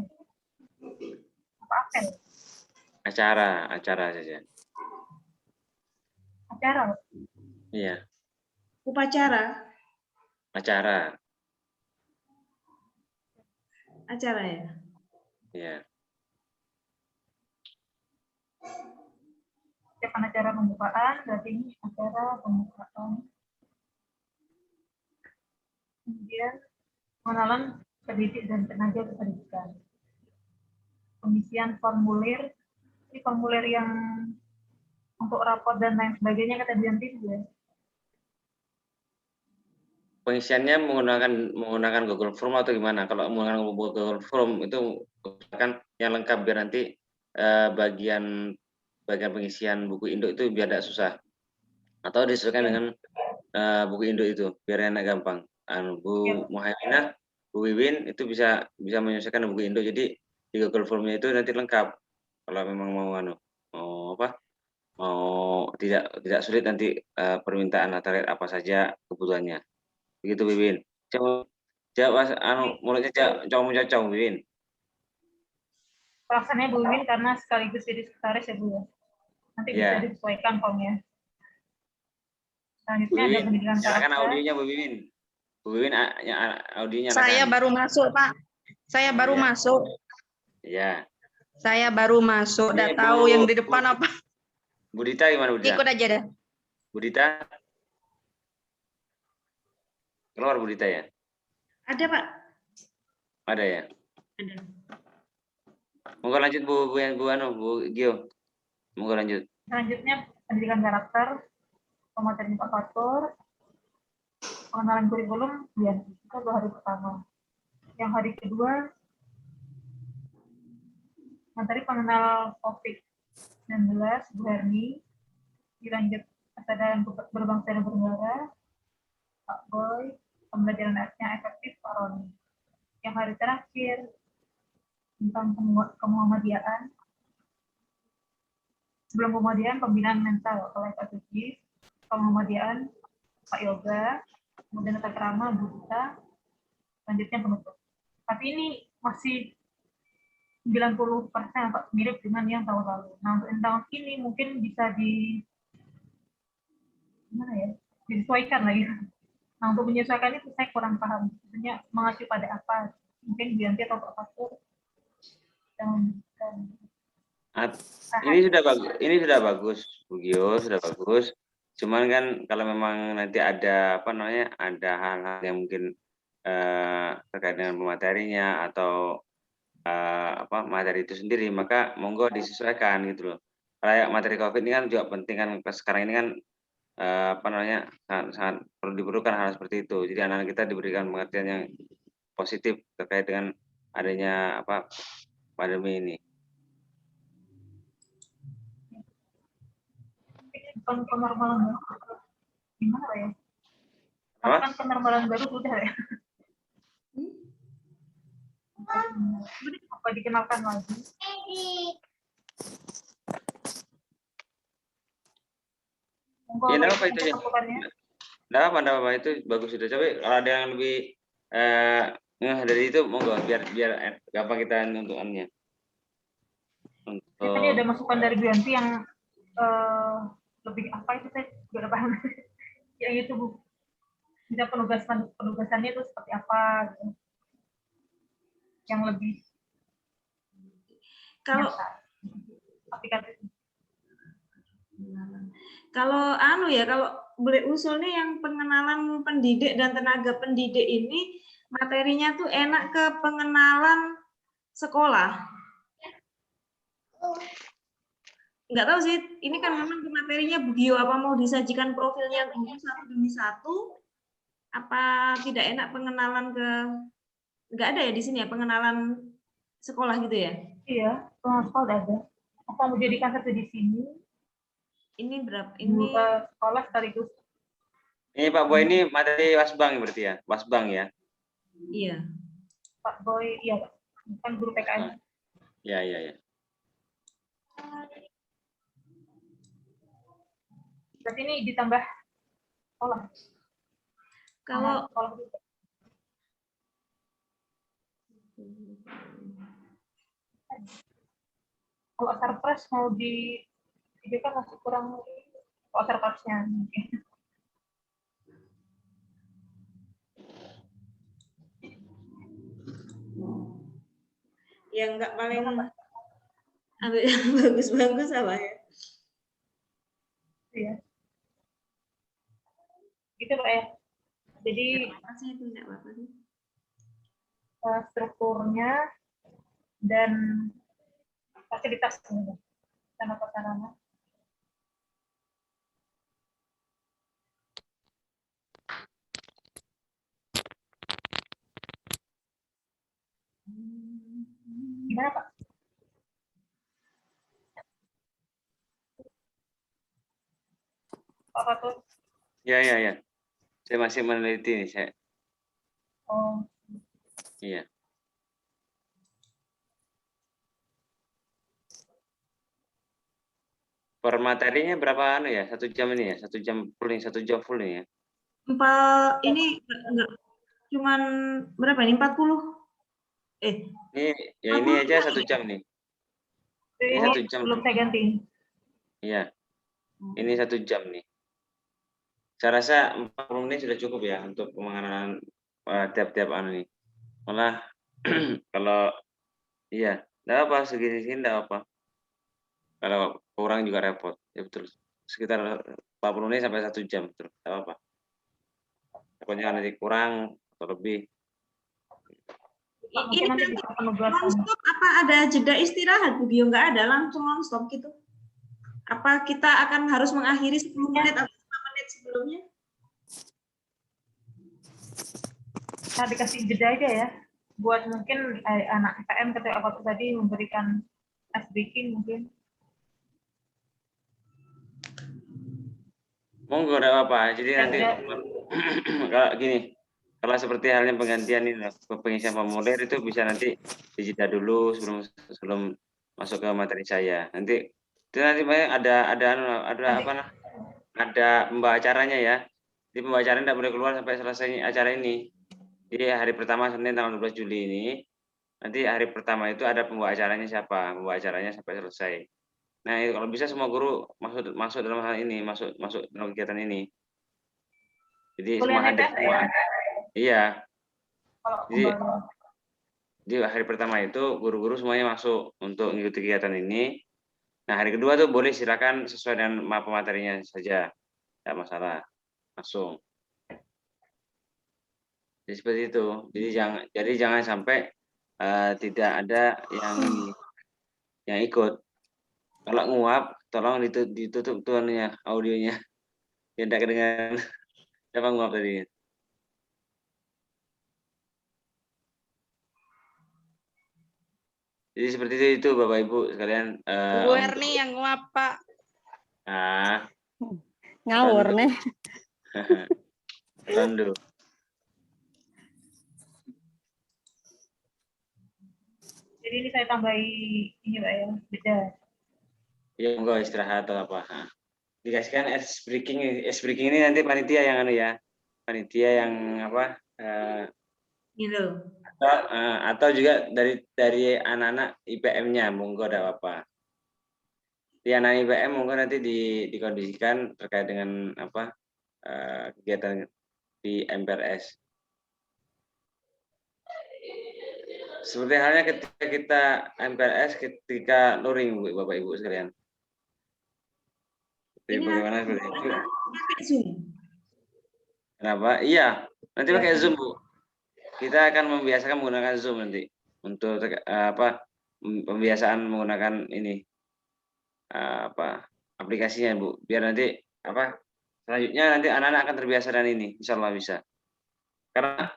Apa apel? Acara saja. Acara. Iya, Upacara, acara. acara ya. Iya. Persiapan acara pembukaan, berarti ini acara pembukaan. Kemudian pengenalan pendidik dan tenaga kependidikan. Pengisian formulir, ini formulir yang untuk rapor dan lain sebagainya kata Dianti ya. Pengisiannya menggunakan Google Form atau gimana? Kalau menggunakan Google Form itu kan yang lengkap biar nanti bagian pengisian buku induk itu biar tidak susah. Atau disesuaikan dengan buku induk itu biar enak gampang. Bu Muhaiminah, Bu Wiwin itu bisa menyesuaikan buku induk. Jadi di Google Form-nya itu nanti lengkap. Kalau memang mau tidak sulit nanti permintaan terkait apa saja kebutuhannya. Begitu Wiwin. Jawab mulutnya cowok Wiwin. Pelaksananya Bu Wiwin karena sekaligus jadi sekretaris ya Bu ya. Nanti bisa disesuaikan formnya. Selanjutnya ada pendidikan silakan karakter. audionya Bu Wiwin. Bu Wiwin audionya. Saya baru masuk Pak. Saya baru masuk. Iya. Saya baru masuk. Udah tahu yang di depan apa? Bu Dita gimana Bu Dita? Ikut aja deh. Bu Dita? Keluar Bu Dita ya? Ada Pak. Ada ya? Ada. Monggo lanjut Bu Gio. Monggo lanjut. Selanjutnya pendidikan karakter, pemateri Pak Fatur, pengenalan kurikulum, ya itu 2 hari pertama. Yang hari kedua materi pengenal COVID-19 Bu Herni, dilanjut kesadaran berbangsa dan bernegara Pak Boy, pembelajaran yang efektif Pak Roni. Yang hari terakhir tentang kemuhammadiyaan. Sebelum Muhammadiyaan, pembinaan mental oleh Pak Suci, kemuhammadiyaan Pak Yoga, kemudian tata krama Bu Dita, selanjutnya penutup. Tapi ini masih 90% Pak, mirip dengan yang tahun lalu. Nah, untuk yang tahun ini mungkin bisa disesuaikan lagi. Nah, untuk menyesuaikan itu saya kurang paham. Sebenarnya mengacu pada apa? Mungkin Dianti atau Pak Fatur. Ini sudah bagus, Bu Gio, sudah bagus. Cuman kan kalau memang nanti ada ada hal-hal yang mungkin terkait dengan pematerinya atau materi itu sendiri, maka monggo disesuaikan gitu loh. Kayak materi COVID ini kan juga penting kan, sekarang ini kan sangat perlu diperlukan hal seperti itu. Jadi anak-anak kita diberikan pengertian yang positif terkait dengan adanya pandemi ini. Penormalan baru gimana ya? Kan penormalan baru sudah ya. Apa dikenalkan lagi? Ya, enggak apa itu ya. Enggak apa itu bagus sudah. Coba kalau ada yang lebih dari itu monggo biar gampang kita untukannya. Tadi ada masukan dari Bianti yang lebih apa itu saya juga paham. Yang itu Bu. Bisa penugasannya itu seperti apa gitu. Yang lebih kalau boleh usulnya yang pengenalan pendidik dan tenaga pendidik ini materinya tuh enak ke pengenalan sekolah. Nggak tahu sih, ini kan memang materinya Bu Gio, apa mau disajikan profilnya satu demi satu, apa tidak enak pengenalan nggak ada ya di sini ya pengenalan sekolah gitu ya? Iya, pengenalan sekolah ada. Apa mau jadikan satu di sini? Ini berapa? Ini sekolah sekaligus. Ini Pak Boy ini materi Wasbang berarti ya? Wasbang ya? Iya. Pak Boy, iya Pak. Bukan guru PKN. Iya. Berarti ini ditambah sekolah. Kalau Sekolah juga. Kalau surprise mau di kan masih kurang kalau surprise-nya mungkin. yang nggak paling Gimana, Pak? ambil yang bagus-bagus apa ya? Iya. Gitu Pak ya. Jadi Masih itu nggak apa-apa sih. strukturnya dan fasilitasnya sama sarana. Gimana Pak? Apa tuh? Ya, ya, ya. Saya masih meneliti nih, saya. Oh, Iya. Per materinya berapa anu ya? 1 jam ini ya? 1 jam full nih, 1 jam full nih ya? Ini enggak cuman berapa ini 40? Ini ya ini aja 1 jam nih. Ini ini 1 jam. belum saya ganti. Iya. Ini 1 jam nih. Saya rasa 40 menit sudah cukup ya untuk penanganan tiap-tiap anu nih. Malah kalau iya, enggak apa segini-segini enggak apa. Kalau kurang juga repot. Ya betul. Sekitar 40 menit sampai 1 jam betul. Enggak apa. Pokoknya nanti kurang atau lebih. Pak, mungkin Ini nanti nanti bisa penugasan. non-stop apa ada jeda istirahat Bu Gio? Nggak ada, langsung non-stop gitu? Apa kita akan harus mengakhiri 10 menit atau 5 menit sebelumnya? Nah, dikasih jeda aja ya. Buat mungkin anak IPM ketika apa tadi memberikan ice breaking mungkin. Monggo enggak apa-apa. Jadi nanti Ya. kalau gini, kalau seperti halnya penggantian ini pengisian formulir itu bisa nanti dijeda dulu sebelum masuk ke materi saya. Nanti itu nanti ada apa nah? Ada pembawa acaranya ya. Jadi pembawa acaranya tidak boleh keluar sampai selesai acara ini. Jadi hari pertama Senin tanggal 12 Juli ini, nanti hari pertama itu ada pembawa acaranya siapa? Pembawa acaranya sampai selesai. Nah, itu kalau bisa semua guru masuk dalam hal ini, masuk dalam kegiatan ini. Jadi Boleh semua hadir NPS semua. ya? Iya. Kalau Jadi pembaruan. di hari pertama itu guru-guru semuanya masuk untuk mengikuti kegiatan ini. Nah, hari kedua tuh boleh silakan sesuai dengan materinya saja. Tidak masalah. Langsung. Jadi seperti itu. Jadi jangan sampai tidak ada yang ikut. Kalau nguap, tolong ditutup tuannya audionya. Ya tidak kedengaran siapa nguap tadi. Jadi seperti itu Bapak Ibu sekalian. Bu Erni yang nguap, Pak. Ngawur Rondo. nih. Rondo. Jadi ini saya tambahi ini Pak ya, beda. Ya enggak istirahat atau apa. Dikasihkan ice breaking ini nanti panitia yang anu ya. Panitia yang apa? Gitu. Atau juga dari anak-anak IPM-nya monggo ada apa. Di anak IPM monggo nanti dikondisikan terkait dengan apa kegiatan di MPRS. Seperti halnya ketika kita MPRS ketika luring Bapak Ibu sekalian. Jadi Ini bagaimana seperti itu? pakai Zoom. Kenapa? Iya, nanti Ya. pakai Zoom Bu. Kita akan membiasakan menggunakan Zoom nanti untuk pembiasaan menggunakan ini aplikasinya Bu. Biar nanti selanjutnya nanti anak-anak akan terbiasa dengan ini, insya Allah bisa. Karena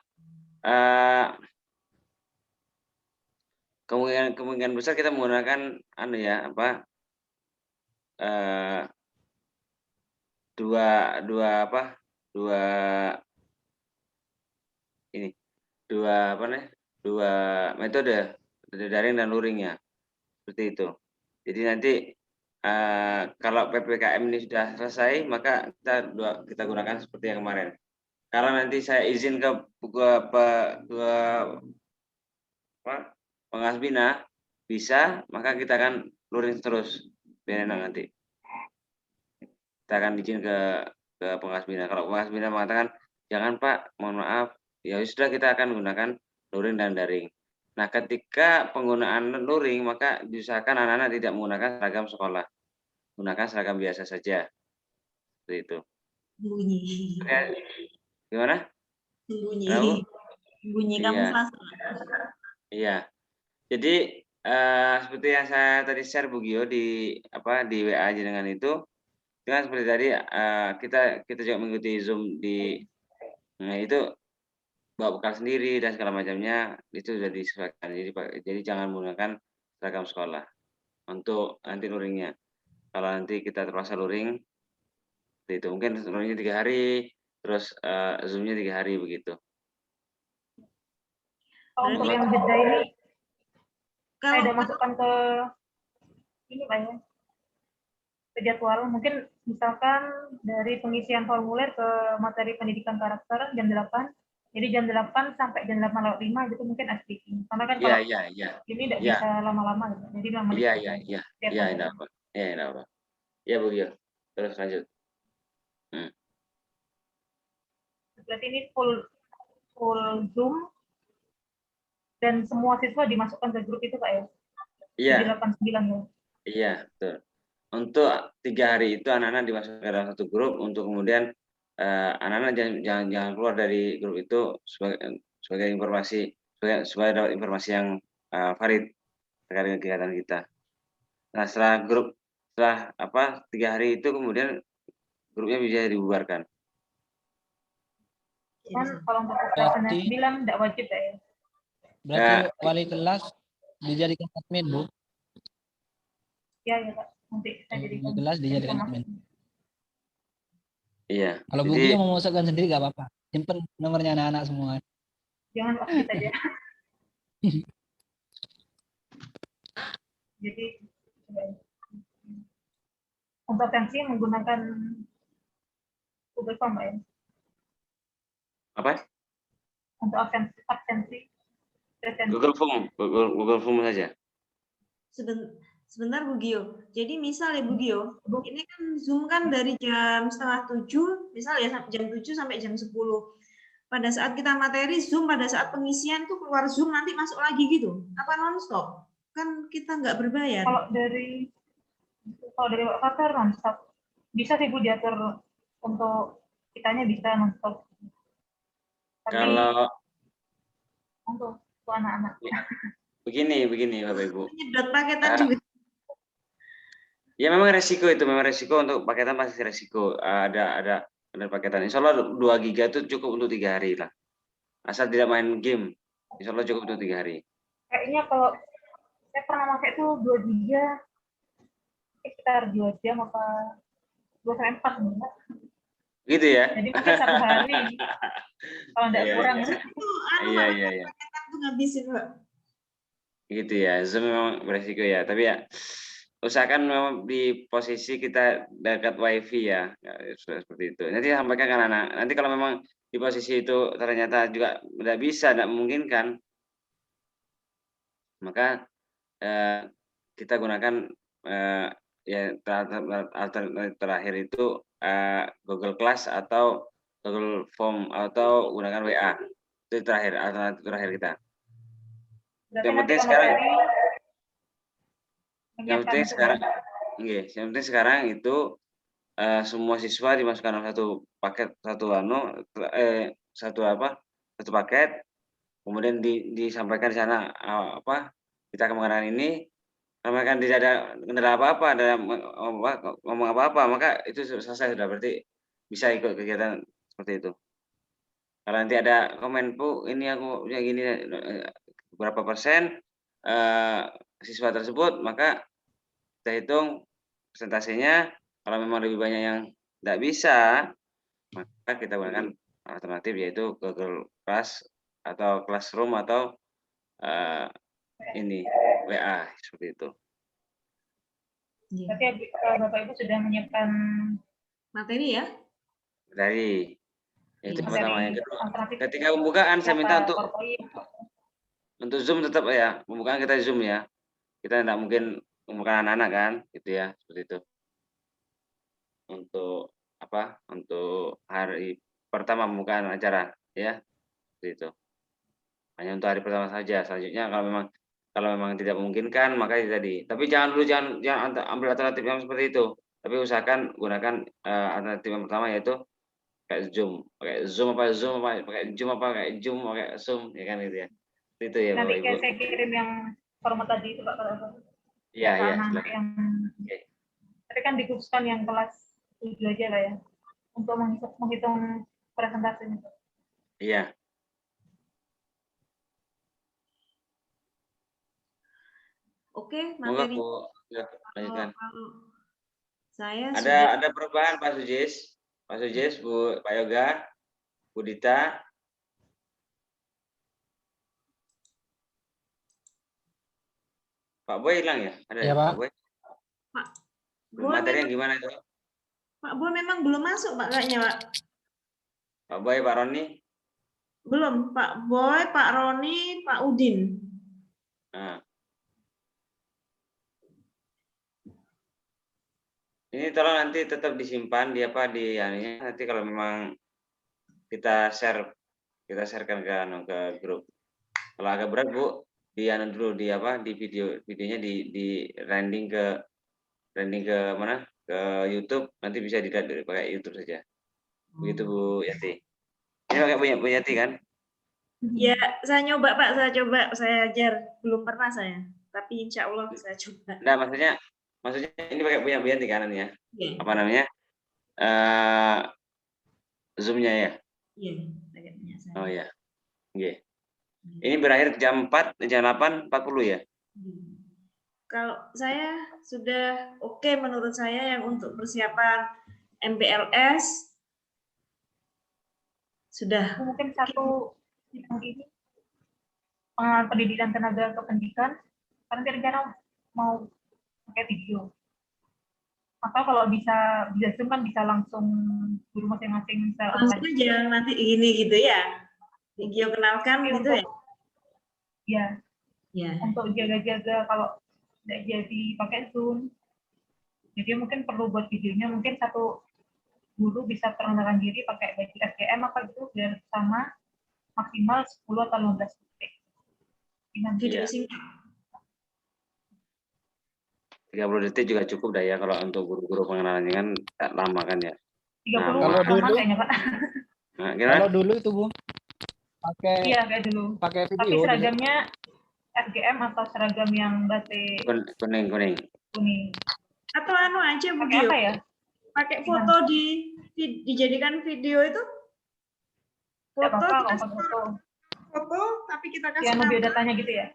kemungkinan besar kita menggunakan dua metode daring dan luring ya, seperti itu. Jadi nanti kalau PPKM ini sudah selesai, maka kita gunakan seperti yang kemarin. Karena nanti saya izin ke Pengasbina bisa, maka kita akan luring terus, biar enak nanti. Kita akan izin ke Pengasbina. Kalau Pengasbina mengatakan jangan Pak, mohon maaf, ya sudah kita akan gunakan luring dan daring. Nah, ketika penggunaan luring, maka diusahakan anak-anak tidak menggunakan seragam sekolah, gunakan seragam biasa saja, seperti itu. Bunyi. Ya, gimana? Bunyi. Kenapa? Bunyi kamu Iya. selasa. Iya. Jadi seperti yang saya tadi share Bu Gio di WA jenengan itu kan seperti tadi kita juga mengikuti Zoom itu bawa bekal sendiri dan segala macamnya itu sudah disesuaikan. Jadi jangan menggunakan seragam sekolah untuk nanti luringnya. Kalau nanti kita terpaksa luring itu mungkin luringnya 3 hari, terus Zoom-nya 3 hari begitu. Kalau untuk Berarti yang jeda ini, saya kalau udah masukkan ke ini Pak ya, ke jadwal. Mungkin misalkan dari pengisian formulir ke materi pendidikan karakter jam 8. Jadi jam 8 sampai jam 8:05 gitu mungkin speaking. Karena kan kalau Iya. ini tidak Iya. bisa lama-lama gitu. Jadi memang Iya. tiap Iya, hari. enggak apa. Iya, enggak apa. Iya Bu Gio. Terus lanjut. Berarti ini full Zoom dan semua siswa dimasukkan ke grup itu Pak ya? Iya. 789 ya? Iya, betul. Untuk 3 hari itu anak-anak dimasukkan ke dalam satu grup untuk kemudian anak-anak jangan keluar dari grup itu sebagai informasi supaya dapat informasi yang valid terkait dengan kegiatan kita. Nah, setelah 3 hari itu kemudian grupnya bisa dibubarkan. Kan kalau untuk sessionnya 9 tidak wajib ya? Berarti wali kelas dijadikan admin, Bu? Ya Pak. Nanti saya jadikan Wali kelas dijadikan admin. Iya. Kalau Bu Gio mau masukkan sendiri nggak apa-apa. Simpen nomornya anak-anak semua. Jangan pasti saja. Jadi untuk absensi menggunakan Google Form ya? Apa? Untuk absensi Google Form saja. Sebentar Bu Gio. Jadi misal ya Bu Gio, ini kan Zoom kan dari jam 6:30, misal ya jam 7 sampai jam 10. Pada saat kita materi Zoom, pada saat pengisian tuh keluar Zoom nanti masuk lagi gitu? Apa non-stop? Kan kita nggak berbayar. Kalau dari Pak Pakar non-stop. Bisa sih Bu diatur untuk kitanya bisa non-stop. Tapi Kalau untuk anak-anak. begini Bapak Ibu. Nyedot paketan juga. Ya memang resiko untuk paketan pasti resiko. Ada paketan. Insya Allah 2 giga itu cukup untuk 3 hari lah. Asal tidak main game, insya Allah cukup untuk 3 hari. Kayaknya kalau saya pernah pakai itu 2 giga sekitar 2 jam apa 2-4 menit. Gitu ya? Jadi mungkin 1 hari kalau tidak kurang. Iya. Paketan tuh ngabisin Pak. Gitu ya. Zoom memang beresiko ya. Tapi ya usahakan memang di posisi kita dekat wifi ya, seperti itu. Nanti sampaikan ke anak-anak. Nanti kalau memang di posisi itu ternyata juga tidak bisa, tidak memungkinkan, maka kita gunakan ya alternatif terakhir itu Google Class atau Google Form atau gunakan WA. Itu alternatif terakhir kita. Yang penting sekarang itu semua siswa dimasukkan dalam satu paket, kemudian disampaikan di sana kita akan menggunakan ini, sampaikan tidak ada kendala apa-apa, ngomong apa-apa, maka itu selesai sudah, berarti bisa ikut kegiatan seperti itu. Kalau nanti ada komen, Bu, ini aku yang gini berapa persen siswa tersebut, maka kita hitung persentasenya. Kalau memang lebih banyak yang tidak bisa, maka kita gunakan alternatif yaitu Google Class atau Classroom atau WA seperti itu. Nggih. Berarti Bapak Ibu sudah menyiapkan Materi ya? Dari itu yang pertama. Yang materi kedua, alternatif ketika pembukaan saya minta data untuk PowerPoint. Zoom tetap ya, pembukaan kita Zoom ya. Kita tidak mungkin pembukaan anak-anak kan, gitu ya, seperti itu. Untuk apa? Untuk hari pertama pembukaan acara ya, seperti itu. Hanya untuk hari pertama saja. Selanjutnya kalau memang tidak memungkinkan maka itu tadi. Tapi jangan ambil alternatif yang seperti itu. Tapi usahakan gunakan alternatif yang pertama yaitu pakai Zoom, pakai Zoom, pakai Zoom, pakai Zoom, ya kan gitu ya. Itu ya Nanti Bapak Ibu. saya kirim yang format tadi itu Pak. Iya, iya, anak silakan. yang tapi kan dikhususkan yang kelas 7 aja lah ya untuk menghitung presentasinya. Iya. Oke, Moga materi. Bu, ya, lanjutkan. Kalau saya sudah Ada perubahan Pak Sujis, Bu, Pak Yoga, Bu Dita. Pak Boy hilang ya? Ada Iya, ya, Pak. Pak Boy? Pak Boy Materinya memang, gimana itu? Pak Boy memang belum masuk Pak kayaknya Pak. Pak Boy, Pak Roni? Belum, Pak Boy, Pak Roni, Pak Udin. Nah. Ini tolong nanti tetap disimpan di anunya, nanti kalau memang kita sharekan ke grup. Kalau agak berat Bu, di videonya di landing ke mana? Ke YouTube, nanti bisa dilihat pakai YouTube saja. Begitu Bu Yati. Ini pakai Bu Yati kan? Ya, saya nyoba Pak, saya ajar. Belum pernah saya, tapi insya Allah saya coba. Nah, maksudnya ini pakai Bu Yati kanan ya? Iya. Apa namanya? Zoom-nya ya? Iya, paketnya saya. Oh ya. Oke. Ini berakhir jam 8:40 ya? Kalau saya sudah oke menurut saya yang untuk persiapan MPLS sudah. Mungkin satu yang ini pengenalan pendidikan tenaga kependidikan karena rencana mau pakai video. Atau kalau bisa Zoom kan bisa langsung guru masing-masing Langsung aja nanti ini gitu ya. Video kenalkan gitu ya. Ya. Ya. Untuk jaga-jaga kalau tidak jadi pakai Zoom. Jadi mungkin perlu buat videonya mungkin satu guru bisa perkenalan diri pakai baju SGM apa gitu biar sama maksimal 10 atau 15 detik. Video Iya. singkat. 30 detik juga cukup dah ya kalau untuk guru-guru pengenalannya kan tak lama kan ya. 30 kalau lama dulu- kayaknya Pak. Nah, gimana? Kalau dulu itu Bu, Iya kayak dulu. pakai Tapi video. seragamnya SGM atau seragam yang batik Kuning. kuning. Atau anu aja Pakai video. apa ya? Pakai foto dijadikan video itu. Tidak Foto apa-apa kita kalau foto. foto tapi kita kasih Yang nama. biodatanya gitu ya?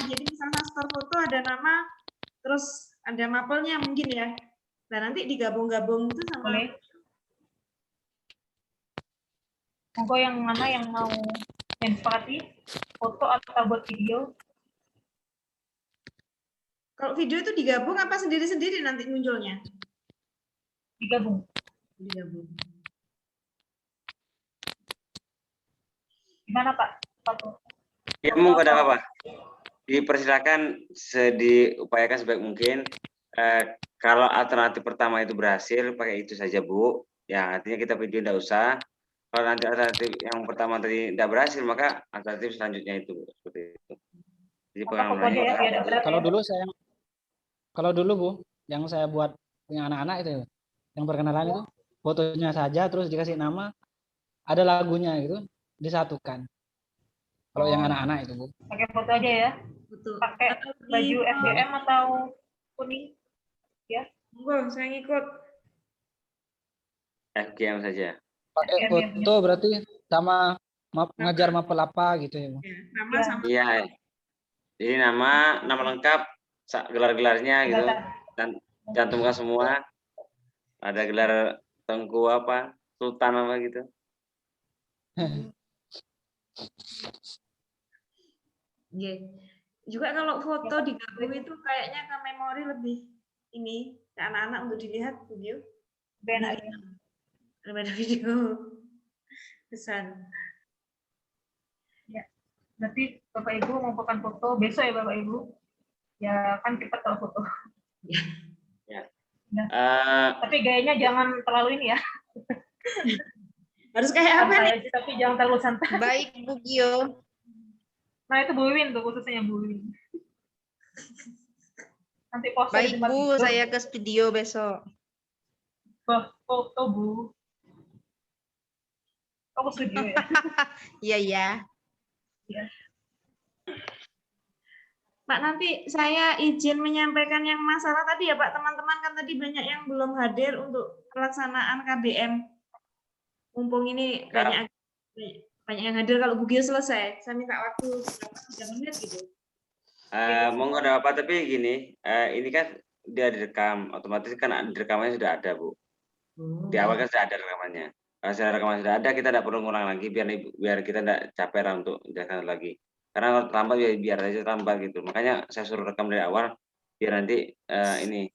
Jadi misalnya store foto ada nama, terus ada mapelnya mungkin ya. Nah nanti digabung-gabung itu sama. Boleh. Monggo yang mana yang mau disepakati foto atau buat video? Kalau video itu digabung apa sendiri-sendiri nanti munculnya? Digabung. Digabung. Gimana Pak? Foto. Ya monggo ada apa-apa. Dipersilakan diupayakan sebaik mungkin. Kalau alternatif pertama itu berhasil, pakai itu saja Bu. Ya artinya kita video tidak usah. Kalau nanti alternatif yang pertama tadi tidak berhasil, maka alternatif selanjutnya itu seperti itu. Jadi Foto aja ya, biar ada berat Kalau ya. dulu Bu, yang saya buat punya anak-anak itu, yang perkenalan itu, fotonya saja terus dikasih nama, ada lagunya gitu, disatukan. Kalau yang anak-anak itu Bu. Pakai foto aja ya. Betul. Pakai baju SGM atau kuning? Ya. Monggo, saya ngikut. FGM saja. Pakai foto berarti sama ngajar mapel apa gitu ya Bu. Ya, nama Ya. sama. Iya. Jadi nama lengkap, gelar-gelarnya gitu, dan cantumkan semua. Ada gelar Tengku apa, Sultan apa gitu. Juga kalau foto digabung itu kayaknya ke memori lebih ini ke anak-anak untuk dilihat video. BNI. Ada video pesan. Berarti Bapak Ibu mengumpulkan foto besok ya Bapak Ibu. Ya kan kita kalau foto. Tapi gayanya jangan terlalu ini ya. Harus kayak apa nih? Santai aja, tapi jangan terlalu santai. Baik, Bu Gio. Nah itu Bu Wiwin tuh khususnya Bu Wiwin. Nanti poster di Baik, tempat Bu, tidur. saya ke studio besok. Foto Bu. Oh, ke studio ya. Iya, ya. Pak, nanti saya izin menyampaikan yang masalah tadi ya Pak, teman-teman kan tadi banyak yang belum hadir untuk pelaksanaan KBM. Mumpung ini banyak yang hadir, kalau Bu Gio selesai, saya minta waktu 3 menit gitu. Monggo ada apa, tapi gini, ini kan dia direkam, otomatis kan rekamannya sudah ada, Bu. Di awal kan sudah ada rekamannya. Kalau sudah rekaman sudah ada, kita tidak perlu ngulang lagi biar kita tidak capek lah untuk menjelaskan lagi. Karena kalau terlambat ya biar aja terlambat gitu. Makanya saya suruh rekam dari awal biar nanti ini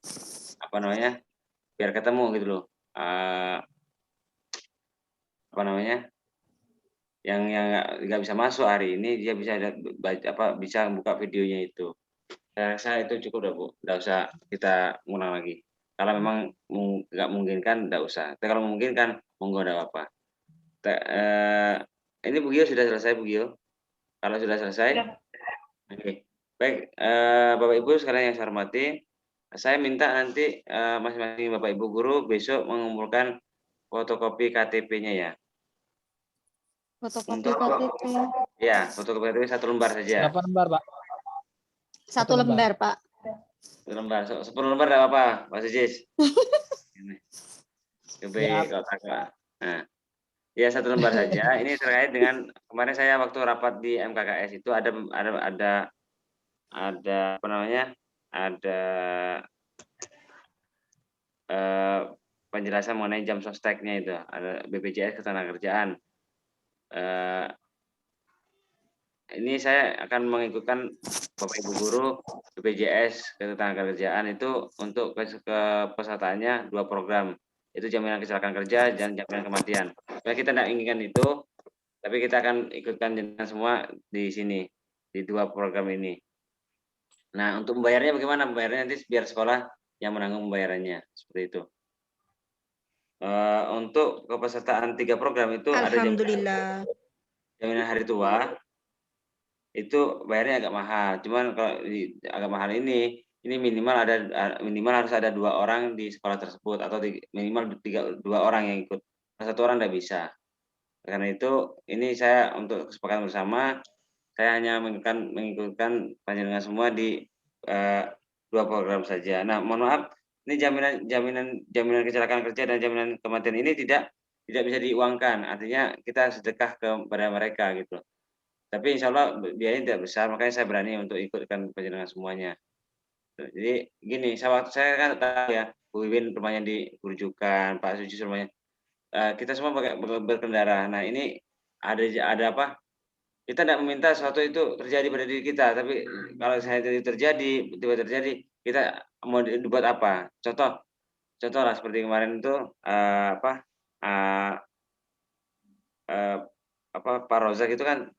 apa namanya? Biar ketemu gitu loh. Apa namanya? Yang nggak bisa masuk hari ini dia bisa bisa buka videonya itu. Saya itu cukup udah Bu, nggak usah kita ngulang lagi. Kalau memang nggak memungkinkan nggak usah. Tapi kalau memungkinkan monggo nggak apa-apa. Ini Bu Gio sudah selesai Bu Gio? Kalau sudah selesai, oke. Baik, Bapak Ibu sekalian yang saya hormati, saya minta nanti masing-masing Bapak Ibu guru besok mengumpulkan fotokopi KTP-nya ya. Fotokopi KTP. Ya, fotokopi KTP 1 lembar saja. Berapa lembar, Pak? 1 lembar, Pak. 1 lembar, 10 lembar enggak apa-apa, Mas Ijis. Ini. Coba kalau kakak. Nah, ya 1 lembar saja. Ini terkait dengan kemarin saya waktu rapat di MKKS itu ada apa namanya? Ada penjelasan mengenai jam sosteknya itu, ada BPJS Ketenagakerjaan. Ini saya akan mengikutkan Bapak Ibu guru BPJS Ketenagakerjaan itu untuk kepesertaannya 2 program. Itu jaminan kecelakaan kerja dan jaminan kematian. Nah, kita tidak inginkan itu, tapi kita akan ikutkan jenengan semua di sini, di 2 program ini. Nah, untuk membayarnya bagaimana? Membayarnya nanti biar sekolah yang menanggung pembayarannya, seperti itu. Untuk kepesertaan 3 program itu Alhamdulillah. ada jaminan hari tua, itu bayarnya agak mahal. Cuman kalau agak mahal ini minimal harus ada 2 orang di sekolah tersebut atau minimal 2 orang yang ikut. 1 orang tidak bisa. Karena itu ini saya untuk kesepakatan bersama, saya hanya mengikutkan panjenengan semua di 2 program saja. Nah, mohon maaf, ini jaminan kecelakaan kerja dan jaminan kematian ini tidak bisa diuangkan. Artinya kita sedekah kepada mereka gitu. Tapi insya Allah biayanya tidak besar, makanya saya berani untuk ikutkan panjenengan semuanya. Jadi gini, saya kan tahu ya, Bu Wiwin rumahnya di Grujukan, Pak Suci rumahnya. Kita semua berkendara. Nah, ini ada apa? Kita tidak meminta sesuatu itu terjadi pada diri kita, tapi kalau saya terjadi, tiba terjadi, kita mau dibuat apa? Contoh lah seperti kemarin itu Pak Rozak itu kan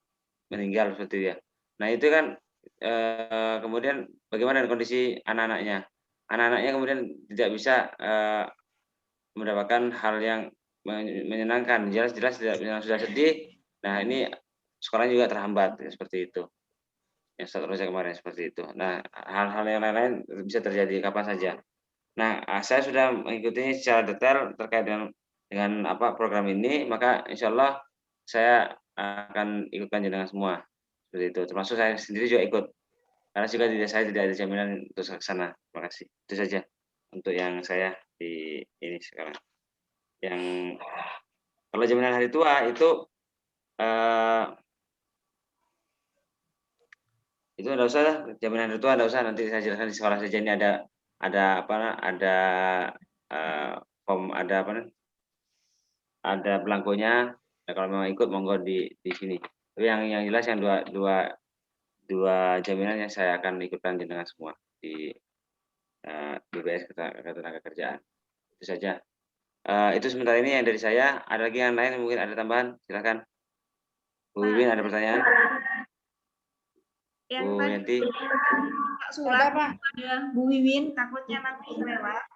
meninggal seperti itu ya. Nah, itu kan kemudian bagaimana dengan kondisi anak-anaknya? Anak-anaknya kemudian tidak bisa mendapatkan hal yang menyenangkan. Jelas-jelas sudah sedih. Nah, ini sekolahnya juga terhambat seperti itu. Yang seterusnya kemarin seperti itu. Nah, hal-hal yang lain-lain bisa terjadi kapan saja. Nah, saya sudah mengikutinya secara detail terkait dengan program ini, maka insya Allah saya akan ikutkan jenengan semua seperti itu. Termasuk saya sendiri juga ikut. Karena juga saya tidak ada jaminan untuk ke sana. Terima kasih. Itu saja untuk yang saya di ini sekarang. Yang kalau jaminan hari tua itu enggak usah lah, jaminan hari tua enggak usah, nanti saya jelaskan di sekolah saja. Ini ada form, ada belangkonya. Nah, kalau memang ikut monggo di sini. Tapi yang jelas yang dua jaminan yang saya akan ikutkan jenengan semua di BPS Ketenagakerjaan. Itu saja. Itu sementara ini yang dari saya. Ada lagi yang lain mungkin ada tambahan? Silakan. Bu Wiwin ada pertanyaan? Yang Bu tadi Yanti. Kak surat ada Bu Wiwin, takutnya nanti lewat.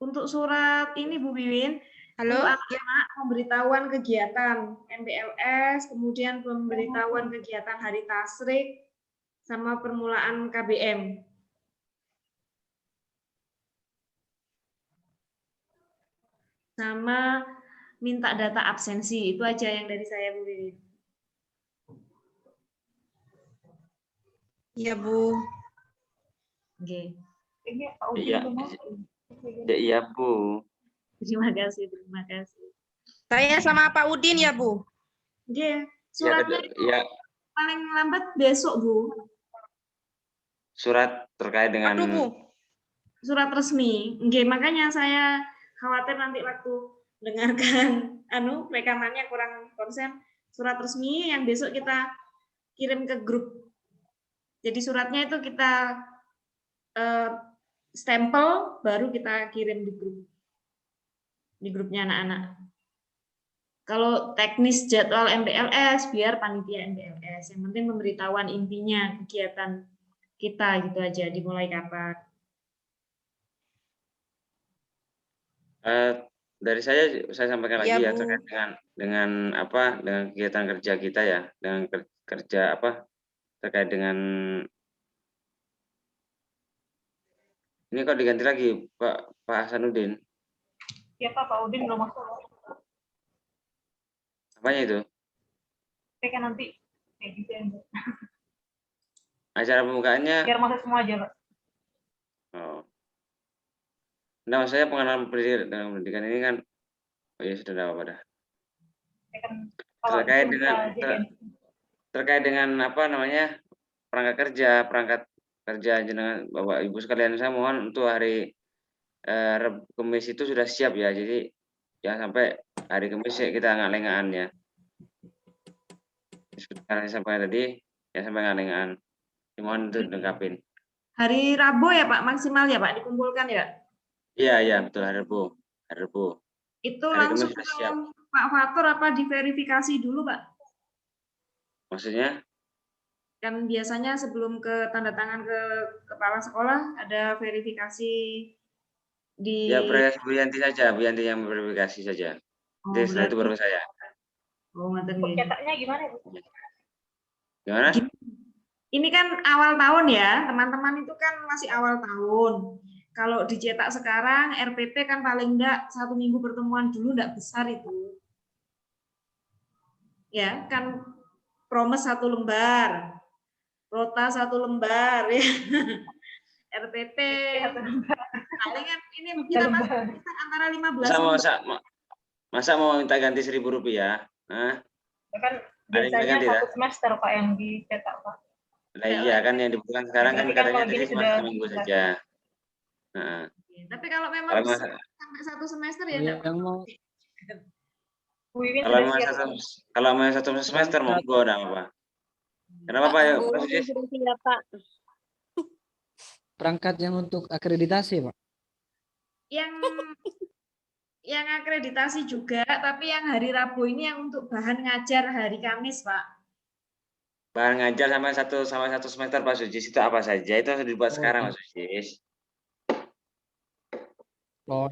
Untuk surat ini Bu Wiwin, Halo? untuk anak-anak pemberitahuan kegiatan MPLS, kemudian pemberitahuan kegiatan Hari Tasrik, sama permulaan KBM. Sama minta data absensi, itu aja yang dari saya Bu Wiwin. Iya, Bu. Oke. Ini Pak Udin Iya. belum mau. Iya, Bu. Terima kasih, terima kasih. Saya sama Pak Udin ya, Bu. Oke, Ya, suratnya ya, paling lambat besok, Bu. surat terkait dengan Aduh, Bu. Surat resmi. Oke, makanya saya khawatir nanti waktu dengarkan rekamannya kurang konsen. Surat resmi yang besok kita kirim ke grup. Jadi suratnya itu kita stempel, baru kita kirim di grupnya anak-anak. Kalau teknis jadwal MPLS, biar panitia MPLS. Yang penting pemberitahuan intinya kegiatan kita gitu aja, dimulai kapan. dari saya sampaikan lagi Iya, ya Bu. terkait dengan kegiatan kerja kita ya, dengan kerja terkait dengan ini kok diganti lagi Pak Hasanuddin. Ya Pak Udin belum masuk. Apanya itu? Oke, kan nanti kayak gitu ya. Acara pembukaannya. Biar masuk semua aja, Pak. Oh. Nah, saya pengalaman pendidikan ini kan, oh ya sudah apa dah. Ya kan, kalau Terkait itu dengan bisa jadi terkait dengan perangkat kerja jenengan Bapak Ibu sekalian, saya mohon untuk hari Kamis itu sudah siap ya. Jadi jangan sampai hari Kamis kita ngaleng-ngalan ya. Seperti yang saya sampaikan tadi, ya sampai ngaleng-ngalan. Mohon untuk dilengkapin. Hari Rabu ya Pak, maksimal ya Pak, dikumpulkan ya? Iya, betul, hari Rabu. Itu Hari Kamis langsung sudah ke siap. Pak Fatur apa diverifikasi dulu Pak? Maksudnya? Kan biasanya sebelum ke tanda tangan ke kepala sekolah ada verifikasi di. Ya, Bu Yanti saja, Bu Yanti yang verifikasi saja. Oh, Jadi setelah itu baru berarti. saya. Oh, ngerti. cetaknya gimana, Bu? Gimana? Ini kan awal tahun ya, teman-teman itu kan masih awal tahun. Kalau dicetak sekarang, RPP kan paling enggak 1 minggu pertemuan dulu enggak besar itu. Ya, kan promes 1 lembar, rota 1 lembar, ya. RPP. Paling kan ini kita masih antara 15. Masa mau minta ganti Rp1.000? Hah? Ya kan biasanya 1 semester Pak yang dicetak, Pak. Nah, iya kan yang dibutuhkan sekarang kan katanya jadi cuma 1 minggu saja. Nah. Tapi kalau memang sampai 1 semester ya yang mau kalau mau 1 semester monggo enggak apa. Kenapa Pak? Ya, Pak. perangkat yang untuk akreditasi, Pak? Yang akreditasi juga, tapi yang hari Rabu ini yang untuk bahan ngajar hari Kamis, Pak. Bahan ngajar sama satu semester Pak Sujis itu apa saja? Itu harus dibuat sekarang Pak Sujis. Oh.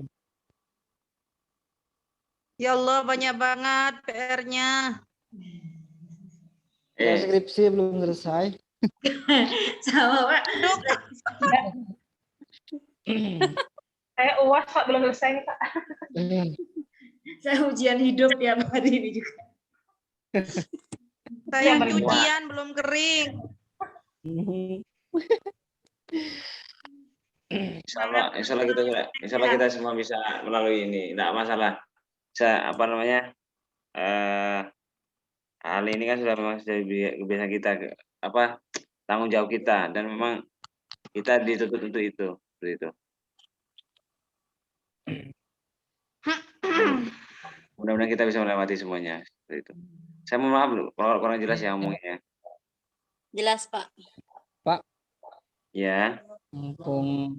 Ya Allah, banyak banget PR-nya. Skripsi belum selesai. Sama Pak. Saya UAS Pak belum selesai nih Pak. Saya ujian hidup tiap hari ini juga. Saya ujian belum kering. Insya Allah kita semua bisa melalui ini, tidak masalah. Hal ini kan sudah kebiasaan kita, tanggung jawab kita, dan memang kita dituntut untuk itu, seperti itu. Mudah-mudahan kita bisa melewati semuanya, seperti itu. Saya mohon maaf loh, kalau kurang jelas ya ngomongnya. Jelas Pak. Pak. Ya. Mumpung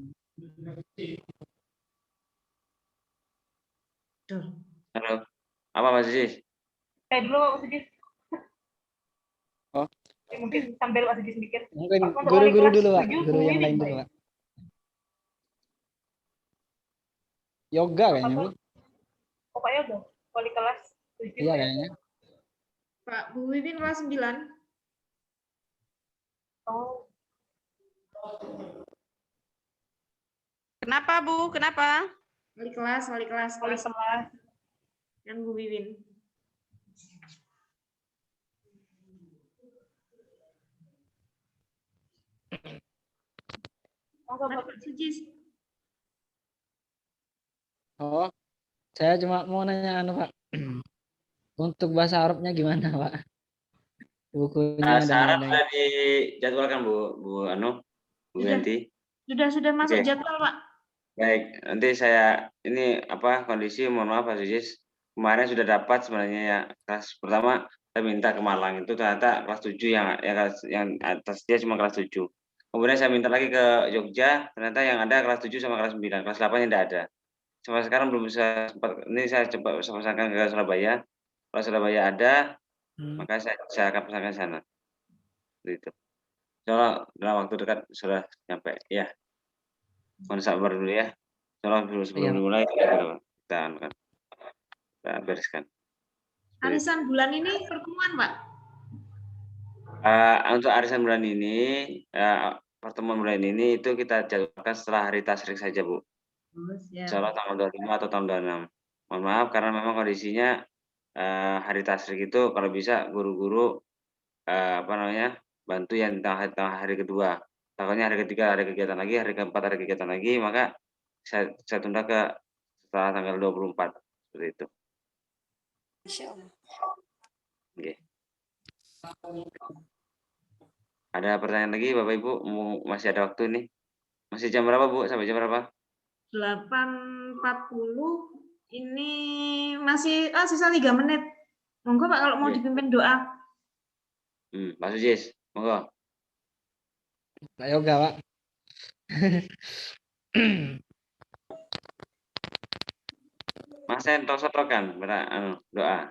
Duh. Halo. Apa Mas Sis? Saya dulu Pak Sugis. Oh. Mungkin sambil Pak Sugis mikir. mungkin Pak, untuk wali guru-guru kelas dulu, Pak. 7, Guru Bu yang Wiwin, lain Pak, dulu, ya? Pak. Yoga kayaknya, Bu. Oh, Pak Yoga, wali kelas 7. Iya Pak Yoga. kayaknya. Pak Bu Wiwin kelas 9. Oh, Kenapa, Bu? Kenapa? Wali kelas wali kelas kelas. kan Bu Wiwin. Monggo, Mas Pak. Pak Sujis. Oh, saya cuma mau nanya Pak. Untuk bahasa Arabnya gimana, Pak? Bukunya dan Syarat lain-lain. sudah dijadwalkan Bu Bu Sudah. Yanti. Sudah masuk Oke. jadwal, Pak. Baik, nanti saya ini kondisi mohon maaf Pak Sujis. Kemarin sudah dapat sebenarnya ya kelas pertama saya minta ke Malang itu ternyata kelas 7 yang atas dia cuma kelas 7. Kemudian saya minta lagi ke Jogja, ternyata yang ada kelas 7 sama kelas 9, kelas 8 tidak ada. Sampai sekarang belum bisa sempat, ini saya coba pesankan ke Surabaya. Kalau Surabaya ada, maka saya akan pesankan sana. Gitu. Soalnya dalam waktu dekat sudah nyampe. Ya, mohon sabar dulu ya. Soalnya sebelum Iya, dimulai kita bereskan. Arisan bulan ini pertemuan, Pak. Untuk arisan bulan ini, pertemuan bulan ini itu kita jadwalkan setelah hari tasrik saja, Bu. Insya Allah tanggal 25 atau tanggal 26. Mohon maaf karena memang kondisinya hari tasrik itu kalau bisa guru-guru bantu yang tengah hari kedua. Takutnya hari ketiga ada kegiatan lagi, hari keempat ada kegiatan lagi, maka saya tunda ke setelah tanggal 24 seperti itu. Oke. Ada pertanyaan lagi Bapak Ibu? Masih ada waktu nih. Masih jam berapa Bu? Sampai jam berapa? 8.40 ini masih sisa 3 menit. Monggo Pak kalau mau dipimpin doa. Pak Sujis, monggo. Pak Yoga, Pak. Mas Ento sotokan doa.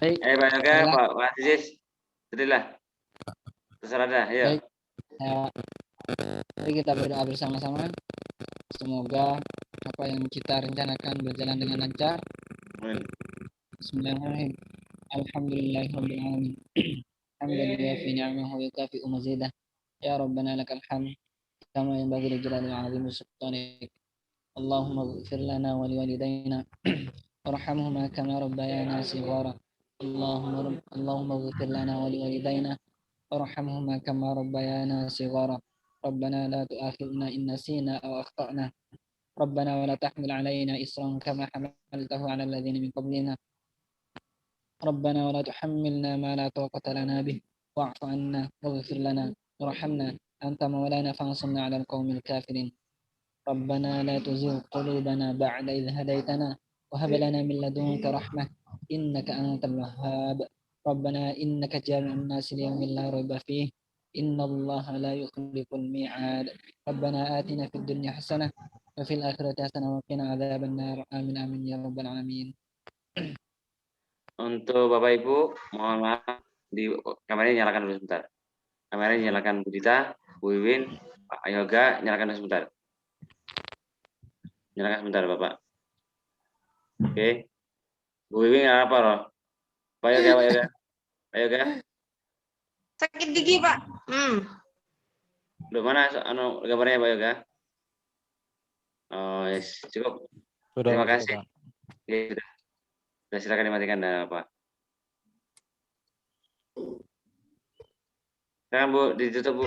Baik. Pak Yoga, Pak Sujis. Jadilah. Terserah dah, ayo. Baik. Mari kita berdoa bersama-sama. Semoga apa yang kita rencanakan berjalan dengan lancar. Amin. Bismillahirrahmanirrahim. Alhamdulillahirabbil alamin. Hamdan yuwafi ni'amahu wa yukafi'u mazidah. Ya Rabbana lakal hamd. Kama yanbaghi li jalali 'azimi sultanik. Allahumma ighfir lana wa liwalidayna warhamhuma kama rabbayana shighara. Allahumma ighfir lana wa liwalidayna warhamhuma kama rabbayana shighara. ربنا لا تؤاخذنا إن نسينا أو أخطأنا ربنا ولا تحمل علينا إصرا كما حملته على الذين من قبلنا ربنا ولا تحملنا ما لا طاقة لنا به واعف عنا واغفر لنا وارحمنا أنت مولانا فانصرنا على القوم الكافرين ربنا لا تزغ قلوبنا بعد إذ هديتنا وهب لنا من لدنك رحمة إنك أنت الوهاب ربنا إنك جامع الناس ليوم لا ريب فيه إن الله لا يخلف الميعاد ربنا آتنا في الدنيا حسنة وفي الآخرة حسنة وقنا عذاب النار آمين آمين يا رب العالمين. Untuk Bapak Ibu, mohon maaf di kameranya nyalakan dulu sebentar. Kameranya nyalakan Bu Dita, Bu Wiwin, Pak Yoga, nyalakan dulu sebentar. Nyalakan sebentar Bapak. Oke. Bu Wiwin apa loh? Pak Yoga. Pak Yoga. Sakit gigi, Pak. Loh, mana gambarnya Pak Yoga? Oh, yes. Cukup. Terima kasih. Ya, sudah silakan dimatikan Pak. Silakan Bu, ditutup Bu.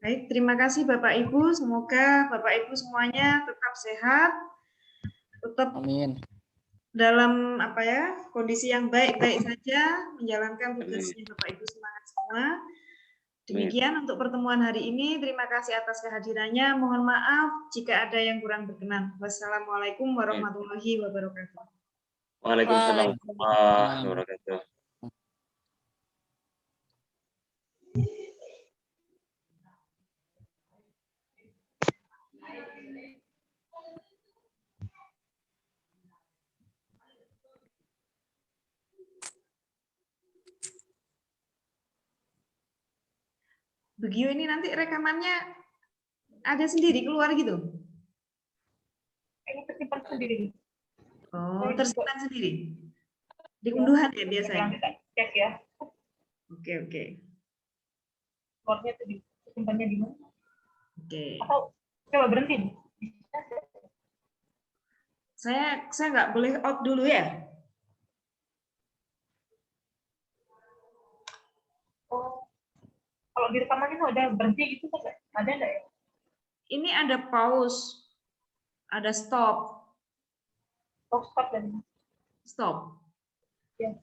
Baik, terima kasih Bapak Ibu. Semoga Bapak Ibu semuanya tetap sehat, tetap Amin. dalam kondisi yang baik-baik saja menjalankan tugasnya. Bapak Ibu semangat semua. Demikian untuk pertemuan hari ini. Terima kasih atas kehadirannya. Mohon maaf jika ada yang kurang berkenan. Wassalamualaikum warahmatullahi wabarakatuh. Waalaikumsalam warahmatullahi wabarakatuh. Begio ini nanti rekamannya ada sendiri keluar gitu? Kayaknya tersimpan sendiri. Oh, tersimpan sendiri. Di unduhan ya biasanya. Nanti tak cek ya. Oke, oke. Keluarnya itu disimpannya di mana? Oke. Atau coba berhenti. Saya nggak boleh out dulu ya? Oh, kalau di rekaman itu ada berhenti gitu kan? Ada nggak ya? Ini ada pause, ada stop, Oh, stop dan stop. ya.